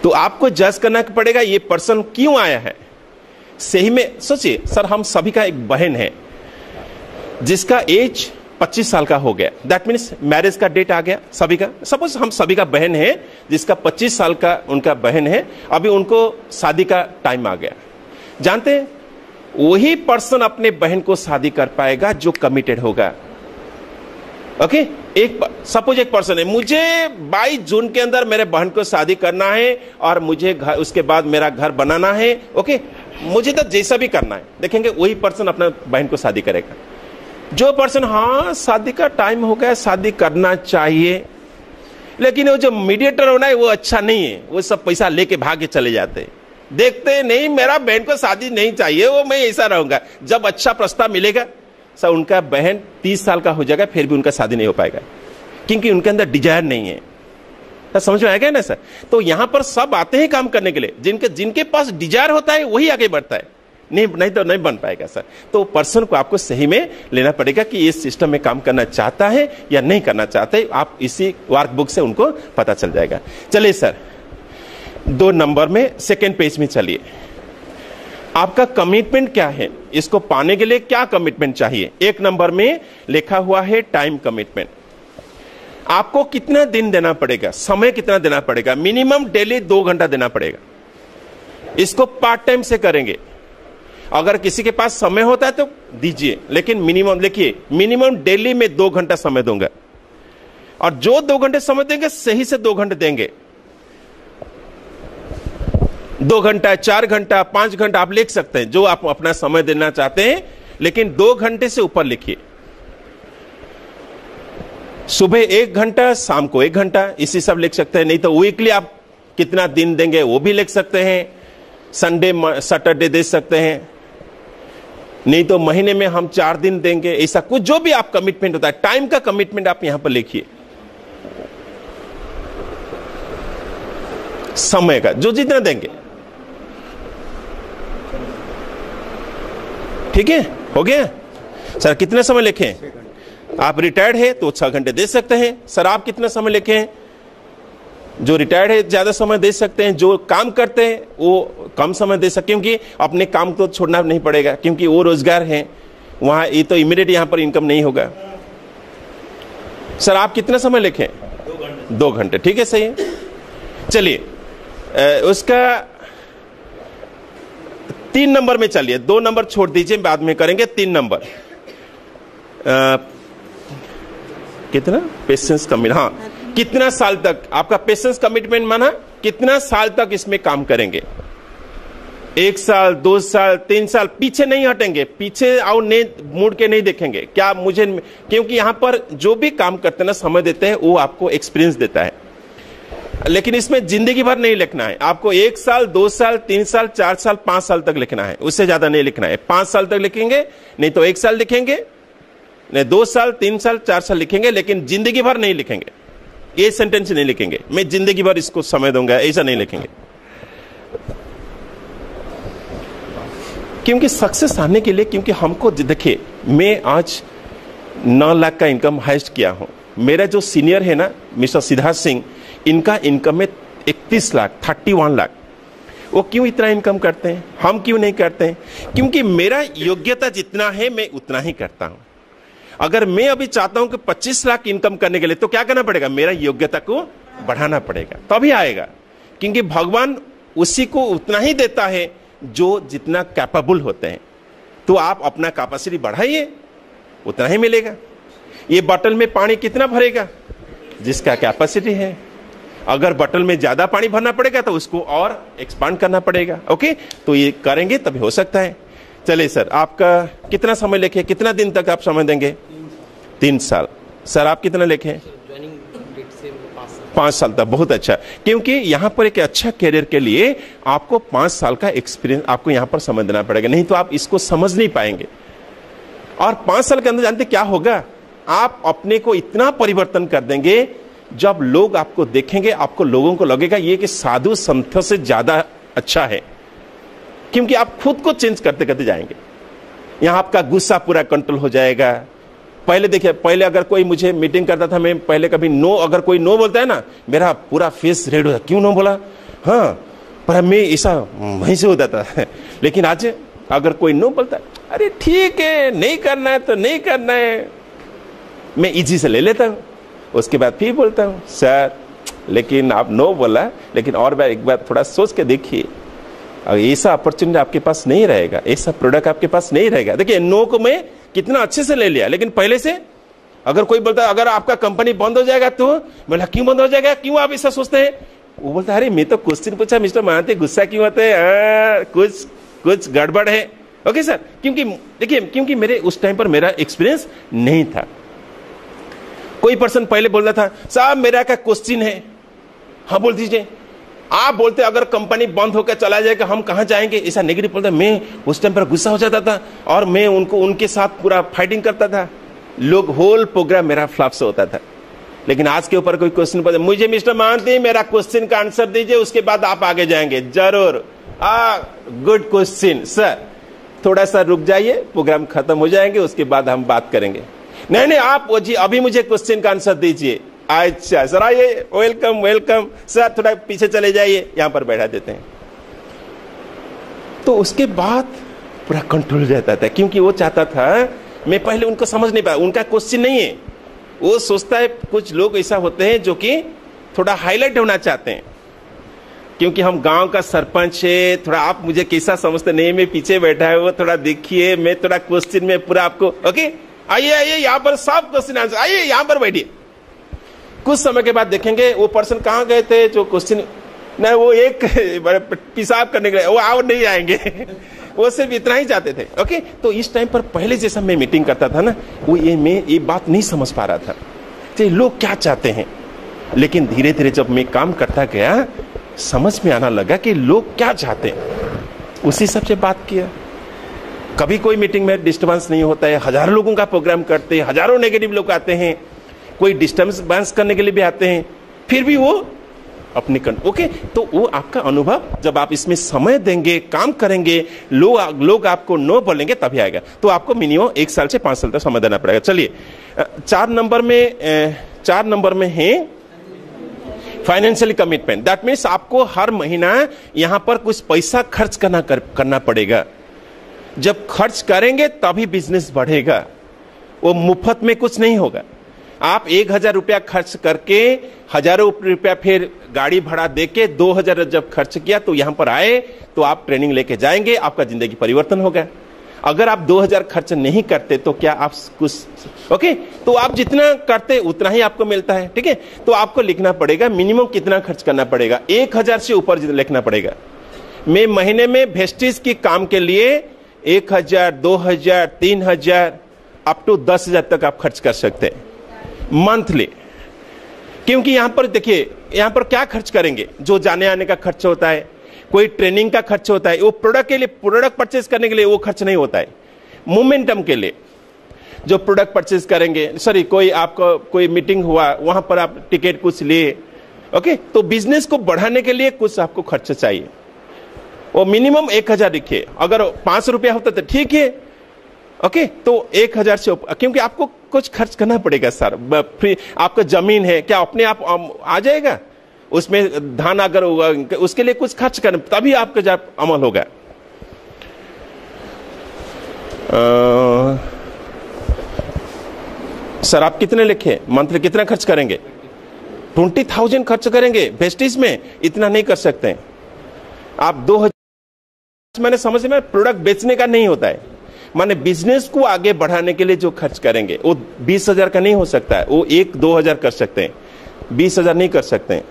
Speaker 1: तो आपको जज करना पड़ेगा ये पर्सन क्यों आया है। सही में सोचिए सर, हम सभी का एक बहन है जिसका एज 25 साल का हो गया, दैट मीन्स मैरिज का डेट आ गया सभी का। सपोज हम सभी का बहन है जिसका 25 साल का उनका बहन है, अभी उनको शादी का टाइम आ गया। जानते हैं, वही पर्सन अपने बहन को शादी कर पाएगा जो कमिटेड होगा। ओके, सपोज एक पर्सन है, मुझे 22 जून के अंदर मेरे बहन को शादी करना है और मुझे उसके बाद मेरा घर बनाना है। ओके, मुझे तो जैसा भी करना है, देखेंगे वही पर्सन अपना बहन को शादी करेगा। जो पर्सन हाँ शादी का टाइम हो गया, शादी करना चाहिए, लेकिन वो जो मीडिएटर होना है वो अच्छा नहीं है, वो सब पैसा लेके भाग के चले जाते हैं, देखते नहीं मेरा बहन को शादी नहीं चाहिए, वो मैं ऐसा रहूंगा। जब अच्छा प्रस्ताव मिलेगा सर, उनका बहन 30 साल का हो जाएगा, फिर भी उनका शादी नहीं हो पाएगा, क्योंकि उनके अंदर डिजायर नहीं है। सर समझ में आएगा ना सर। तो यहां पर सब आते हैं काम करने के लिए, जिनके पास डिजायर होता है वही आगे बढ़ता है, नहीं तो नहीं बन पाएगा सर। तो पर्सन को आपको सही में लेना पड़ेगा कि इस सिस्टम में काम करना चाहता है या नहीं करना चाहता है। आप इसी वर्कबुक से उनको पता चल जाएगा। चलिए सर, 2 नंबर में सेकेंड पेज में चलिए, आपका कमिटमेंट क्या है, इसको पाने के लिए क्या कमिटमेंट चाहिए। 1 नंबर में लिखा हुआ है टाइम कमिटमेंट। आपको कितना दिन देना पड़ेगा, समय कितना देना पड़ेगा। मिनिमम डेली 2 घंटा देना पड़ेगा। इसको पार्ट टाइम से करेंगे। अगर किसी के पास समय होता है तो दीजिए, लेकिन मिनिमम देखिए, मिनिमम डेली में 2 घंटा समय दूंगा, और जो 2 घंटे समय देंगे सही से 2 घंटे देंगे। 2 घंटा, 4 घंटा, 5 घंटा आप लिख सकते हैं, जो आप अपना समय देना चाहते हैं, लेकिन 2 घंटे से ऊपर लिखिए। सुबह 1 घंटा, शाम को 1 घंटा, इसी सब लिख सकते हैं। नहीं तो वीकली आप कितना दिन देंगे वो भी लिख सकते हैं, संडे सैटरडे दे सकते हैं। नहीं तो महीने में हम 4 दिन देंगे, ऐसा कुछ जो भी आप कमिटमेंट होता है, टाइम का कमिटमेंट आप यहां पर लिखिए। समय का जो जितना देंगे, ठीक है, हो गया सर। कितने समय लिखें, आप रिटायर्ड है तो 6 घंटे दे सकते हैं। सर आप कितना समय लिखें, जो रिटायर्ड है ज्यादा समय दे सकते हैं, जो काम करते हैं वो कम समय दे सकते हैं, क्योंकि अपने काम तो छोड़ना नहीं पड़ेगा, क्योंकि वो रोजगार है वहां, ये तो इमीडिएट यहां पर इनकम नहीं होगा। सर आप कितना समय लिखें, 2 घंटे, ठीक है, सही है। चलिए उसका 3 नंबर में चलिए, 2 नंबर छोड़ दीजिए, बाद में करेंगे। 3 नंबर कितना पेशेंस कमिटमेंट, हाँ, कितना साल तक आपका पेशेंस कमिटमेंट माना, कितना साल तक इसमें काम करेंगे। 1 साल, 2 साल, 3 साल, पीछे नहीं हटेंगे, पीछे और नहीं मुड़ के नहीं देखेंगे क्या मुझे, क्योंकि यहां पर जो भी काम करते हैं ना, समय देते हैं, वो आपको एक्सपीरियंस देता है। लेकिन इसमें जिंदगी भर नहीं लिखना है आपको। 1 साल, 2 साल, 3 साल, 4 साल, 5 साल तक लिखना है, उससे ज्यादा नहीं लिखना है। 5 साल तक लिखेंगे, नहीं तो 1 साल लिखेंगे, नहीं 2 साल, 3 साल, 4 साल लिखेंगे, लेकिन जिंदगी भर नहीं लिखेंगे। ये सेंटेंस नहीं लिखेंगे, मैं जिंदगी भर इसको समय दूंगा, ऐसा नहीं लिखेंगे। क्योंकि सक्सेस आने के लिए, क्योंकि हमको देखिए, मैं आज 9 लाख का इनकम हाइस्ट किया हूं। मेरा जो सीनियर है ना, मिस्टर सिद्धार्थ सिंह, इनका इनकम में 31 लाख, 31 लाख, वो क्यों इतना इनकम करते हैं, हम क्यों नहीं करते हैं? क्योंकि मेरा योग्यता जितना है मैं उतना ही करता हूं। अगर मैं अभी चाहता हूं कि 25 लाख इनकम करने के लिए, तो क्या करना पड़ेगा? मेरा योग्यता को बढ़ाना पड़ेगा, तभी आएगा। क्योंकि भगवान उसी को उतना ही देता है जो जितना कैपेबल होते हैं। तो आप अपना कैपेसिटी बढ़ाइए, उतना ही मिलेगा। ये बोतल में पानी कितना भरेगा? जिसका कैपेसिटी है। अगर बोतल में ज्यादा पानी भरना पड़ेगा तो उसको और एक्सपांड करना पड़ेगा। ओके, तो ये करेंगे तभी हो सकता है। चलिए सर, आपका कितना समय लेके, कितना दिन तक आप समय देंगे? 3 साल। सर आप कितना लेके? 5 साल तक। बहुत अच्छा, क्योंकि यहां पर एक अच्छा कैरियर के लिए आपको 5 साल का एक्सपीरियंस आपको यहां पर समझ देना पड़ेगा, नहीं तो आप इसको समझ नहीं पाएंगे। और 5 साल के अंदर जानते क्या होगा? आप अपने को इतना परिवर्तन कर देंगे, जब लोग आपको देखेंगे आपको, लोगों को लगेगा ये कि साधु संतों से ज्यादा अच्छा है, क्योंकि आप खुद को चेंज करते करते जाएंगे। यहां आपका गुस्सा पूरा कंट्रोल हो जाएगा। पहले देखिए, पहले अगर कोई मुझे मीटिंग करता था, मैं पहले कभी नो, अगर कोई नो बोलता है ना, मेरा पूरा फेस रेड हो जाता, क्यों नो बोला, हाँ, पर मैं ऐसा वहीं से हो जाता है। लेकिन आज अगर कोई नो बोलता है, अरे ठीक है, नहीं करना है तो नहीं करना है, मैं इजी से ले लेता हूं। उसके बाद फिर बोलता हूं, सर लेकिन आप नो बोला, लेकिन और बार एक बार थोड़ा सोच के देखिए, ऐसा अपॉर्चुनिटी आपके पास नहीं रहेगा, ऐसा प्रोडक्ट आपके पास नहीं रहेगा। देखिए, नो को मैं कितना अच्छे से ले लिया, लेकिन पहले से अगर कोई बोलता अगर आपका कंपनी बंद हो जाएगा, तो बोला क्यों बंद हो जाएगा, क्यों आप ऐसा सोचते हैं? वो बोलता अरे मैं तो क्वेश्चन पूछा मिस्टर महांती, गुस्सा क्यों होते हैं, कुछ गड़बड़ है। ओके सर, क्योंकि देखिए, क्योंकि मेरे उस टाइम पर मेरा एक्सपीरियंस नहीं था। कोई पर्सन पहले बोल रहा था, साहब मेरा क्या क्वेश्चन है, हाँ बोल दीजिए। आप बोलते अगर कंपनी बंद होकर चला जाएगा हम कहां जाएंगे, ऐसा नेगेटिव बोलता। मैं उस टाइम पर गुस्सा हो जाता था और मैं उनके साथ पूरा फाइटिंग करता था। लोग होल प्रोग्राम मेरा फ्लॉप से होता था। लेकिन आज के ऊपर कोई क्वेश्चन पूछे, मुझे मिस्टर महांती मेरा क्वेश्चन का आंसर दीजिए, उसके बाद आप आगे जाएंगे। जरूर, गुड क्वेश्चन सर, थोड़ा सा रुक जाइए, प्रोग्राम खत्म हो जाएंगे, उसके बाद हम बात करेंगे। नहीं आप जी अभी मुझे क्वेश्चन का आंसर दीजिए। अच्छा सर आइए, वेलकम वेलकम सर, थोड़ा पीछे चले जाइए, यहां पर बैठा देते हैं। तो उसके बाद पूरा कंट्रोल रहता था, क्योंकि वो चाहता था, मैं पहले उनको समझ नहीं पाया, उनका क्वेश्चन नहीं है, वो सोचता है कुछ लोग ऐसा होते हैं जो कि थोड़ा हाईलाइट होना चाहते हैं, क्योंकि हम गांव का सरपंच है, थोड़ा आप मुझे कैसा समझते नहीं, मैं पीछे बैठा है, वो थोड़ा देखिए, मैं थोड़ा क्वेश्चन में पूरा आपको, ओके आइए यहाँ पर सब क्वेश्चन आंसर, आइए यहाँ पर बैठिए। कुछ समय के बाद देखेंगे वो पर्सन कहाँ गए थे जो क्वेश्चन, नहीं वो एक पेशाब करने के लिए, वो और नहीं आएंगे वो सिर्फ इतना ही चाहते थे। ओके, तो इस टाइम पर पहले जैसा मैं मीटिंग करता था ना, वो मैं ये बात नहीं समझ पा रहा था कि लोग क्या चाहते हैं। लेकिन धीरे धीरे जब मैं काम करता गया, समझ में आना लगा कि लोग क्या चाहते हैं, उसी सबसे बात किया। कभी कोई मीटिंग में डिस्टर्बेंस नहीं होता है, हजारों लोगों का प्रोग्राम करते हैं, हजारों नेगेटिव लोग आते हैं, कोई डिस्टर्बेंस करने के लिए भी आते हैं, फिर भी वो अपने ओके। तो वो आपका अनुभव, जब आप इसमें समय देंगे, काम करेंगे, लोग आपको नो बोलेंगे, तभी आएगा। तो आपको मिनिमम 1 साल से 5 साल तक समय देना पड़ेगा। चलिए 4 नंबर में है फाइनेंशियल कमिटमेंट। दैट मीन्स आपको हर महीना यहां पर कुछ पैसा खर्च करना पड़ेगा। जब खर्च करेंगे तभी बिजनेस बढ़ेगा, वो मुफ्त में कुछ नहीं होगा। आप 1000 रुपया खर्च करके, हजारों रुपया फिर गाड़ी भाड़ा देके 2000 जब खर्च किया, तो यहां पर आए तो आप ट्रेनिंग लेके जाएंगे, आपका जिंदगी परिवर्तन होगा। अगर आप 2000 खर्च नहीं करते तो क्या आप कुछ, ओके, तो आप जितना करते उतना ही आपको मिलता है, ठीक है। तो आपको लिखना पड़ेगा मिनिमम कितना खर्च करना पड़ेगा, 1000 से ऊपर लिखना पड़ेगा। मैं महीने में वेस्टेज के काम के लिए 1000, 2000, 3000 अप टू 10,000 तक आप खर्च कर सकते हैं मंथली। क्योंकि यहां पर देखिए, यहां पर क्या खर्च करेंगे, जो जाने आने का खर्च होता है, कोई ट्रेनिंग का खर्च होता है, वो प्रोडक्ट के लिए, प्रोडक्ट परचेज करने के लिए वो खर्च नहीं होता है। मोमेंटम के लिए जो प्रोडक्ट परचेज करेंगे, सॉरी कोई आपको कोई मीटिंग हुआ, वहां पर आप टिकट कुछ लिए, ओके, तो बिजनेस को बढ़ाने के लिए कुछ आपको खर्च चाहिए। वो मिनिमम 1000 लिखिए, अगर 500 रुपया होता तो ठीक है, ओके, तो 1000 से ऊपर, क्योंकि आपको कुछ खर्च करना पड़ेगा सर। फिर आपका जमीन है, क्या अपने आप आ जाएगा? उसमें धान अगर होगा उसके लिए कुछ खर्च करें, तभी आपका जब अमल होगा। सर आप कितने लिखे, मंथली कितना खर्च करेंगे? 20,000 खर्च करेंगे वेस्टेज में, इतना नहीं कर सकते आप। 2,000 मैंने समझ में, प्रोडक्ट बेचने का नहीं होता है, माने बिजनेस को आगे बढ़ाने के लिए जो खर्च करेंगे वो 20,000 का नहीं हो सकता है, वो 1-2,000 कर सकते हैं, 20,000 नहीं कर सकते हैं।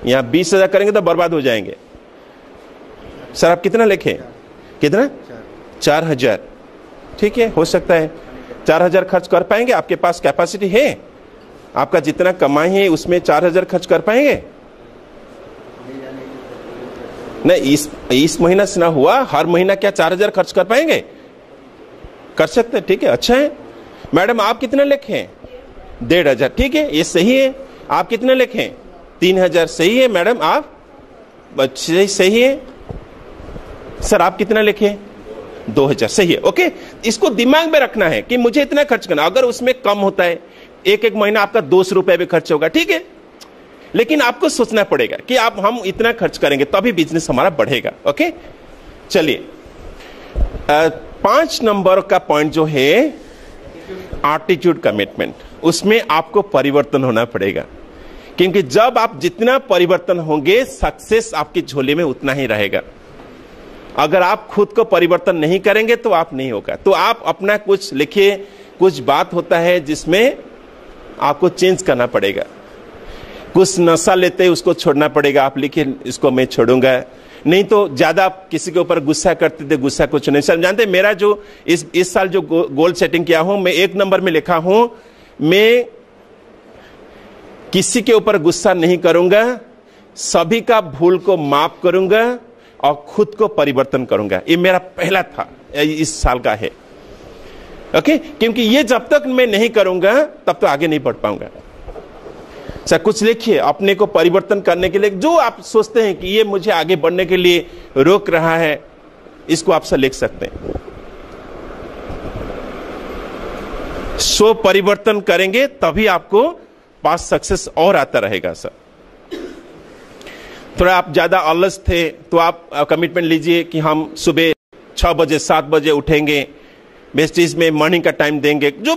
Speaker 1: यहाँ 20,000 करेंगे तो बर्बाद हो जाएंगे। सर आप कितना लिखे, कितना? 4,000, ठीक है, हो सकता है 4,000 खर्च कर पाएंगे? आपके पास कैपेसिटी है? आपका जितना कमाई है उसमें 4,000 खर्च कर पाएंगे? नहीं, इस महीना से ना हुआ, हर महीना क्या 4,000 खर्च कर पाएंगे? कर सकते हैं, ठीक है, अच्छा है। मैडम आप कितने लिखे? 1,500, ठीक है, ये सही है। आप कितने लिखे? 3,000, सही है मैडम, आप अच्छे सही है। सर आप कितना लिखे? 2,000, सही है, ओके। इसको दिमाग में रखना है कि मुझे इतना खर्च करना। अगर उसमें कम होता है, एक महीना आपका 200 रुपए भी खर्च होगा, ठीक है, लेकिन आपको सोचना पड़ेगा कि हम इतना खर्च करेंगे तभी बिजनेस हमारा बढ़ेगा, ओके। चलिए 5 नंबर का पॉइंट जो है एटीट्यूड कमिटमेंट, उसमें आपको परिवर्तन होना पड़ेगा, क्योंकि जब आप जितना परिवर्तन होंगे सक्सेस आपकी झोली में उतना ही रहेगा। अगर आप खुद को परिवर्तन नहीं करेंगे तो आप नहीं होगा। तो आप अपना कुछ लिखिए, कुछ बात होता है जिसमें आपको चेंज करना पड़ेगा। कुछ नशा लेते उसको छोड़ना पड़ेगा, आप लिखिए इसको मैं छोड़ूंगा। नहीं तो ज्यादा किसी के ऊपर गुस्सा करते थे, गुस्सा कुछ नहीं। सर जानते मेरा जो इस साल जो गोल सेटिंग किया हूं, मैं 1 नंबर में लिखा हूं, मैं किसी के ऊपर गुस्सा नहीं करूंगा, सभी का भूल को माफ करूंगा और खुद को परिवर्तन करूंगा। ये मेरा पहला था, इस साल का है, ओके। क्योंकि ये जब तक मैं नहीं करूंगा तब तो आगे नहीं बढ़ पाऊंगा। सर कुछ लिखिए अपने को परिवर्तन करने के लिए, जो आप सोचते हैं कि ये मुझे आगे बढ़ने के लिए रोक रहा है, इसको आप सर लिख सकते हैं। स्व परिवर्तन करेंगे तभी आपको पास सक्सेस और आता रहेगा। सर थोड़ा आप ज्यादा अलस थे तो आप कमिटमेंट लीजिए कि हम सुबह 6 बजे 7 बजे उठेंगे, वेस्टेज में मॉर्निंग का टाइम देंगे, जो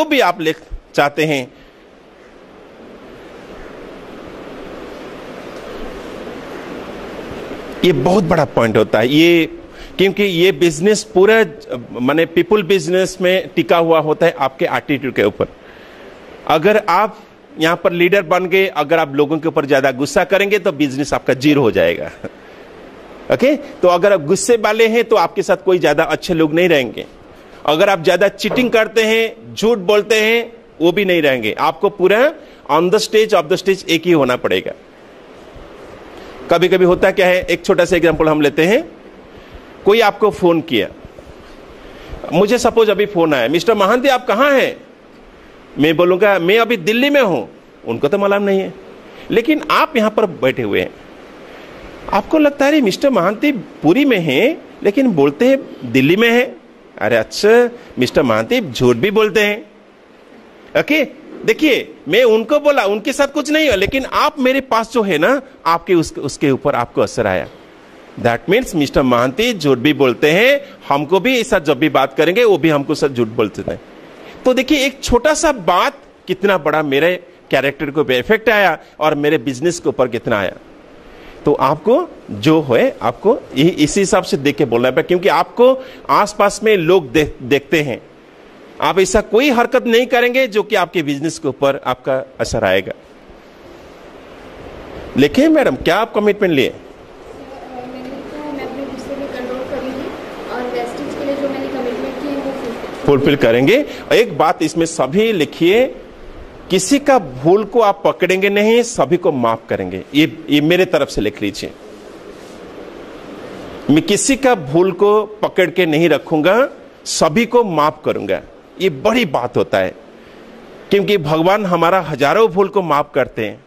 Speaker 1: भी आप लिख चाहते हैं। ये बहुत बड़ा पॉइंट होता है ये, क्योंकि ये बिजनेस पूरा माने पीपल बिजनेस में टिका हुआ होता है आपके एटीट्यूड के ऊपर। अगर आप यहां पर लीडर बन गए, अगर आप लोगों के ऊपर ज्यादा गुस्सा करेंगे तो बिजनेस आपका जीरो हो जाएगा, ओके। तो अगर आप गुस्से वाले हैं तो आपके साथ कोई ज्यादा अच्छे लोग नहीं रहेंगे। अगर आप ज्यादा चीटिंग करते हैं, झूठ बोलते हैं, वो भी नहीं रहेंगे। आपको पूरा on the stage of the stage एक ही होना पड़ेगा। कभी कभी होता क्या है, एक छोटा सा एग्जांपल हम लेते हैं। कोई आपको फोन किया, मुझे सपोज अभी फोन आया, मिस्टर महांती आप कहां हैं? मैं बोलूंगा मैं अभी दिल्ली में हूं। उनको तो मालूम नहीं है, लेकिन आप यहां पर बैठे हुए हैं। आपको लगता है मिस्टर महांती पुरी में हैं, लेकिन बोलते हैं दिल्ली में हैं। अरे अच्छा, मिस्टर महांती झूठ भी बोलते हैं, ओके। देखिए मैं उनको बोला, उनके साथ कुछ नहीं है, लेकिन आप मेरे पास जो है ना, आपके उसके ऊपर आपको असर आया। दैट मीन्स मिस्टर महांती झूठ भी बोलते हैं, हमको भी ऐसा जब भी बात करेंगे वो भी हमको साथ झूठ बोलते हैं। तो देखिए एक छोटा सा बात कितना बड़ा मेरे कैरेक्टर को इफेक्ट आया और मेरे बिजनेस के ऊपर कितना आया। तो आपको जो है आपको इसी हिसाब से देख के बोलना है, क्योंकि आपको आसपास में लोग देखते हैं। आप ऐसा कोई हरकत नहीं करेंगे जो कि आपके बिजनेस के ऊपर आपका असर आएगा। लिखिए मैडम, क्या आप कमिटमेंट लिए?
Speaker 2: मैं अपने गुस्से पे कंट्रोल करूंगी और वेस्टेज के लिए जो मैंने कमिटमेंट की है वो
Speaker 1: फुलफिल करेंगे। एक बात इसमें सभी लिखिए, किसी का भूल को आप पकड़ेंगे नहीं, सभी को माफ करेंगे। ये मेरे तरफ से लिख लीजिए। मैं किसी का भूल को पकड़ के नहीं रखूंगा, सभी को माफ करूंगा। ये बड़ी बात होता है, क्योंकि भगवान हमारा हजारों भूल को माफ करते हैं,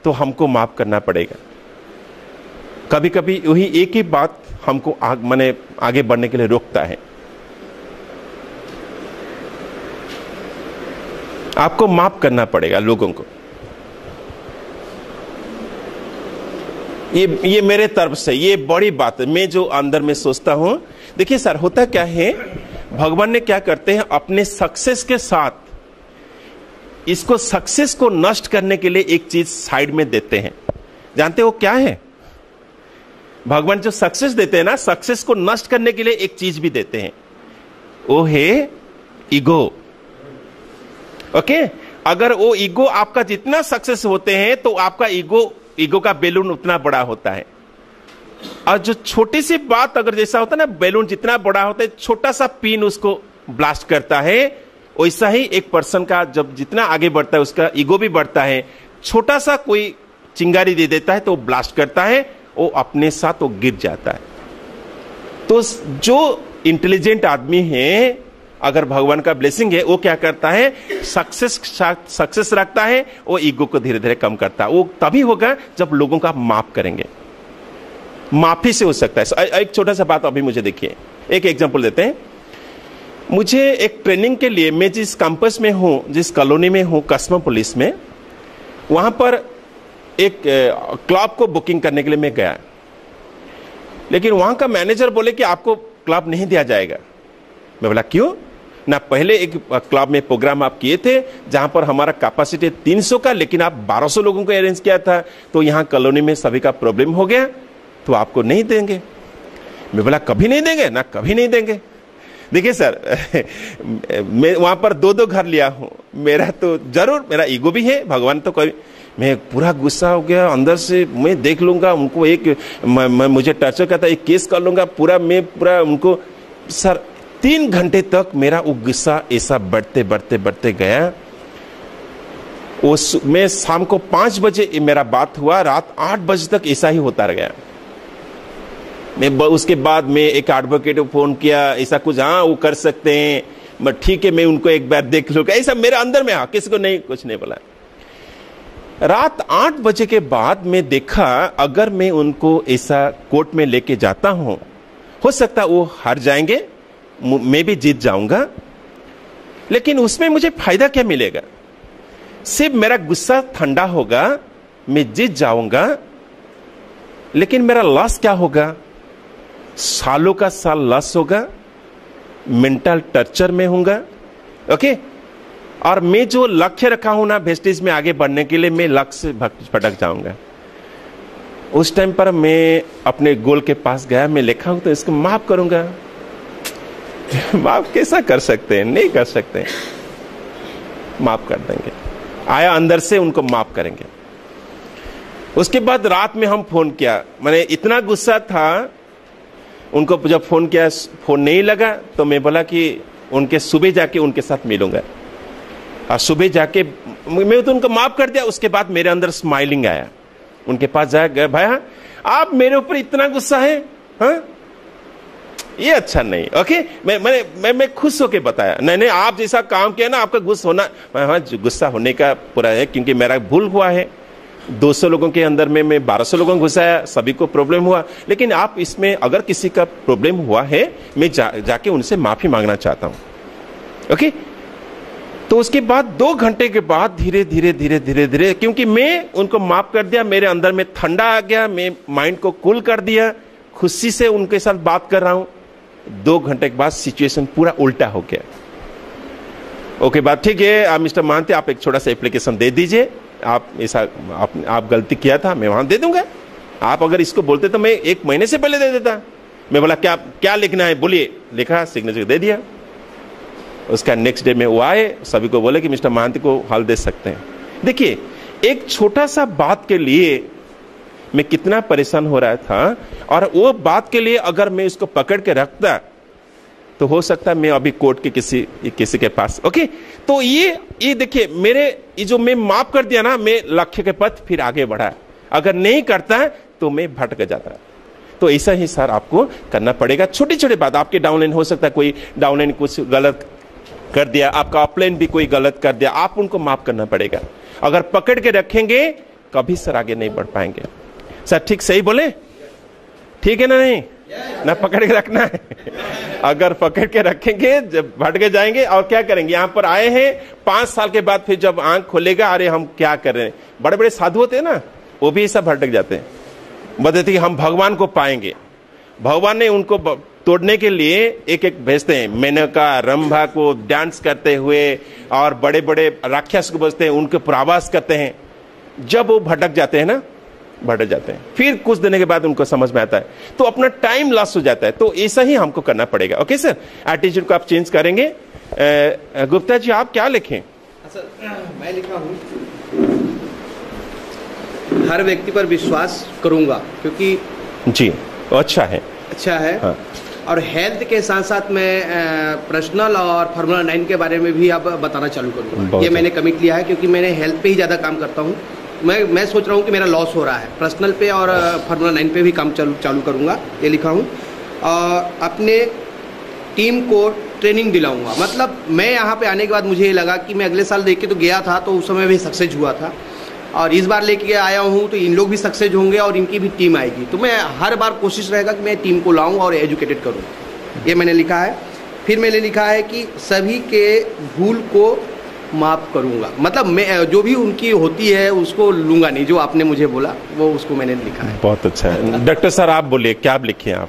Speaker 1: तो हमको माफ करना पड़ेगा। कभी कभी वही एक ही बात हमको आगे बढ़ने के लिए रोकता है। आपको माफ करना पड़ेगा लोगों को। ये मेरे तरफ से ये बड़ी बात है, मैं जो अंदर में सोचता हूं। देखिए सर, होता क्या है, भगवान ने क्या करते हैं, अपने सक्सेस के साथ इसको सक्सेस को नष्ट करने के लिए एक चीज साइड में देते हैं। जानते हो क्या है? भगवान जो सक्सेस देते हैं ना, सक्सेस को नष्ट करने के लिए एक चीज भी देते हैं, वो है ईगो। ओके, अगर वो ईगो आपका जितना सक्सेस होते हैं तो आपका ईगो का बैलून उतना बड़ा होता है। और जो छोटी सी बात अगर जैसा होता है ना, बैलून जितना बड़ा होता है, छोटा सा पिन उसको ब्लास्ट करता है, वैसा ही एक पर्सन का जब जितना आगे बढ़ता है उसका ईगो भी बढ़ता है। छोटा सा कोई चिंगारी दे देता है तो वो ब्लास्ट करता है, वो अपने साथ वो गिर जाता है। तो जो इंटेलिजेंट आदमी है, अगर भगवान का ब्लेसिंग है, वो क्या करता है, सक्सेस रखता है, वो ईगो को धीरे धीरे कम करता है। वो तभी होगा जब लोगों का माफ करेंगे, माफी से हो सकता है। एक छोटा सा बात अभी मुझे देखिए, एक एग्जांपल देते हैं। मुझे एक ट्रेनिंग के लिए, मैं जिस कैंपस में हूं, जिस कॉलोनी में हूं, कॉस्मोपोलिस में, वहां पर एक क्लब को बुकिंग करने के लिए मैं गया, लेकिन वहां का मैनेजर बोले कि आपको क्लब नहीं दिया जाएगा। मैं बोला क्यों? ना पहले एक क्लब में प्रोग्राम आप किए थे जहां पर हमारा कैपेसिटी 300 का, लेकिन आप 1200 लोगों को अरेंज किया था, तो यहां कॉलोनी में सभी का प्रॉब्लम हो गया, तो आपको नहीं देंगे। मैं बोला कभी नहीं देंगे ना, कभी नहीं देंगे। देखिए सर, मैं वहां पर 2-2 घर लिया हूं, मेरा तो जरूर, मेरा ईगो भी है, भगवान तो कोई, मैं पूरा गुस्सा हो गया अंदर से, मैं देख लूंगा उनको, मुझे टर्चर करता, एक केस कर लूंगा पूरा, मैं पूरा उनको। सर 3 घंटे तक मेरा वो गुस्सा ऐसा बढ़ते गया। मैं शाम को 5 बजे मेरा बात हुआ, रात 8 बजे तक ऐसा ही होता रह गया। उसके बाद मैं एक एडवोकेट को फोन किया, ऐसा कुछ, हाँ वो कर सकते हैं, मैं ठीक है, मैं उनको एक बार देख लूंगा, ऐसा मेरे अंदर में, हाँ, किसी को नहीं, कुछ नहीं बोला। रात 8 बजे के बाद मैं देखा, अगर मैं उनको ऐसा कोर्ट में लेके जाता हूं, हो सकता वो हार जाएंगे, मैं भी जीत जाऊंगा, लेकिन उसमें मुझे फायदा क्या मिलेगा? सिर्फ मेरा गुस्सा ठंडा होगा, मैं जीत जाऊंगा, लेकिन मेरा लॉस क्या होगा? सालों का साल लॉस होगा, मेंटल टर्चर में होऊंगा। ओके, और मैं जो लक्ष्य रखा हूं ना वेस्टेज में आगे बढ़ने के लिए, मैं लक्ष्य से भटक जाऊंगा। उस टाइम पर मैं अपने गोल के पास गया, मैं लिखा हूं तो इसको माफ करूंगा। माफ कैसा कर सकते हैं? नहीं कर सकते, माफ कर देंगे, आया अंदर से, उनको माफ करेंगे। उसके बाद रात में हम फोन किया, मैंने इतना गुस्सा था उनको, जब फोन किया फोन नहीं लगा, तो मैं बोला कि उनके सुबह जाके उनके साथ मिलूंगा। और सुबह जाके मैं तो उनको माफ कर दिया। उसके बाद मेरे अंदर स्माइलिंग आया, उनके पास जाकर, भैया आप मेरे ऊपर इतना गुस्सा है, हाँ ये अच्छा नहीं। ओके, मैं खुश होके बताया, नहीं आप जैसा काम किया ना, आपका गुस्सा होना, हाँ गुस्सा होने का पूरा है, क्योंकि मेरा भूल हुआ है। 200 लोगों के अंदर में मैं 1200 लोगों को घुसाया, सभी को प्रॉब्लम हुआ, लेकिन आप इसमें अगर किसी का प्रॉब्लम हुआ है, मैं जाके उनसे माफी मांगना चाहता हूं। ओके, तो उसके बाद 2 घंटे के बाद धीरे धीरे, क्योंकि मैं उनको माफ कर दिया, मेरे अंदर में ठंडा आ गया, मैं माइंड को कूल कर दिया, खुशी से उनके साथ बात कर रहा हूं। 2 घंटे के बाद सिचुएशन पूरा उल्टा हो गया। ओके, बात ठीक है, मिस्टर महांती आप एक छोटा सा एप्लीकेशन दे दीजिए, आप ऐसा आप गलती किया था, मैं वहां दे दूंगा। आप अगर इसको बोलते तो मैं 1 महीने से पहले दे देता। मैं बोला क्या लिखना है, बोलिए, लिखा, सिग्नेचर दे दिया। उसका नेक्स्ट डे में वो आए, सभी को बोले कि मिस्टर महांती को हल दे सकते हैं। देखिए, एक छोटा सा बात के लिए मैं कितना परेशान हो रहा था, और वो बात के लिए अगर मैं इसको पकड़ के रखता तो हो सकता है मैं अभी कोर्ट के किसी के पास। ओके, तो ये देखिए, मेरे ये जो मैं माफ कर दिया ना, मैं लक्ष्य के पथ फिर आगे बढ़ा। अगर नहीं करता तो मैं भटक जाता। तो ऐसा ही सर आपको करना पड़ेगा। छोटी छोटी बात, आपके डाउनलाइन हो सकता है कोई डाउनलाइन कुछ गलत कर दिया, आपका अपलाइन भी कोई गलत कर दिया, आप उनको माफ करना पड़ेगा। अगर पकड़ के रखेंगे कभी सर आगे नहीं बढ़ पाएंगे। सर ठीक सही बोले? ठीक है ना? नहीं ना, पकड़ के रखना है। अगर पकड़ के रखेंगे जब भटके जाएंगे। और क्या करेंगे? यहां पर आए हैं 5 साल के बाद फिर जब आंख खोलेगा, अरे हम क्या कर रहे हैं। बड़े बड़े साधु होते हैं ना, वो भी ऐसा भटक जाते हैं। बताते थे कि हम भगवान को पाएंगे। भगवान ने उनको तोड़ने के लिए एक एक भेजते हैं, मेनका रंभा को डांस करते हुए और बड़े बड़े राक्षस को भेजते हैं, उनके प्रवास करते हैं। जब वो भटक जाते हैं ना, भटक जाते हैं, फिर कुछ देने के बाद उनको समझ में आता है, तो अपना टाइम लॉस हो जाता है। तो ऐसा ही हमको करना पड़ेगा। ओके सर, एटीट्यूड को आप चेंज करेंगे। गुप्ता जी आप क्या लिखें?
Speaker 3: सर मैं लिखा हूँ हर व्यक्ति पर विश्वास करूंगा, क्योंकि जी
Speaker 1: अच्छा है,
Speaker 3: अच्छा है।
Speaker 1: हाँ।
Speaker 3: और हेल्थ के साथ साथ मैं पर्सनल और फार्मूला 9 के बारे में भी अब बताना चालू करूंगा। ये मैंने कमिट लिया है, क्योंकि मैंने हेल्थ पे ही ज़्यादा काम करता हूँ। मैं सोच रहा हूँ कि मेरा लॉस हो रहा है, पर्सनल पे और फार्मूला 9 पे भी काम चालू करूँगा, ये लिखा हूँ। और अपने टीम को ट्रेनिंग दिलाऊंगा। मतलब मैं यहाँ पे आने के बाद मुझे ये लगा कि मैं अगले साल देख के तो गया था, तो उस समय भी सक्सेस हुआ था, और इस बार लेके आया हूँ तो इन लोग भी सक्सेस होंगे और इनकी भी टीम आएगी। तो मैं हर बार कोशिश रहेगा कि मैं टीम को लाऊं और एजुकेटेड करूं, ये मैंने लिखा है। फिर मैंने लिखा है कि सभी के भूल को माफ़ करूंगा। मतलब मैं जो भी उनकी होती है उसको लूंगा नहीं, जो आपने मुझे बोला वो उसको मैंने लिखा है।
Speaker 1: बहुत अच्छा है। डॉक्टर सर आप बोलिए, क्या आप लिखे आप?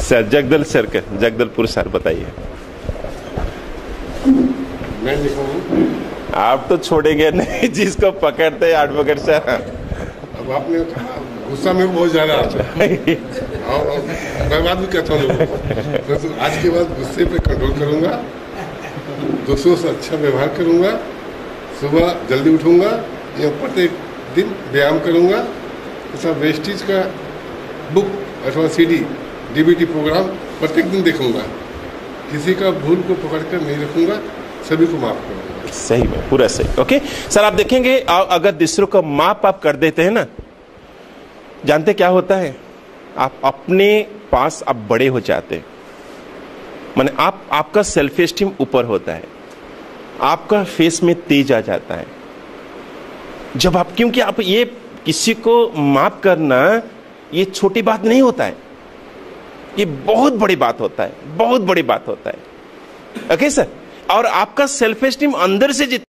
Speaker 1: सर जगदलपुर सर बताइए।
Speaker 9: मैं लिखा हूँ
Speaker 1: आप तो छोड़ेंगे नहीं जिसको पकड़ते हैं एडवोकेट सर।
Speaker 9: अब आपने गुस्सा में बहुत ज्यादा आता है और मैं बात भी कहता हूँ, तो आज के बाद गुस्से पे कंट्रोल करूंगा, दूसरों से अच्छा व्यवहार करूंगा, सुबह जल्दी उठूंगा या प्रत्येक दिन व्यायाम करूंगा। ऐसा वेस्टेज का बुक अथवा CD DBT प्रोग्राम प्रत्येक दिन देखूंगा, किसी का भूल को पकड़कर नहीं रखूंगा, सभी को माफ करूंगा।
Speaker 1: सही में पूरा सही। ओके सर आप देखेंगे अगर दूसरों को माफ आप कर देते हैं ना, जानते क्या होता है, आप अपने पास आप बड़े हो जाते हैं। माने आपका सेल्फ एस्टीम ऊपर होता है, आपका फेस में तेज आ जाता है जब आप, क्योंकि आप ये किसी को माफ करना ये छोटी बात नहीं होता है, ये बहुत बड़ी बात होता है, बहुत बड़ी बात होता है। ओके सर, और आपका सेल्फ एस्टीम अंदर से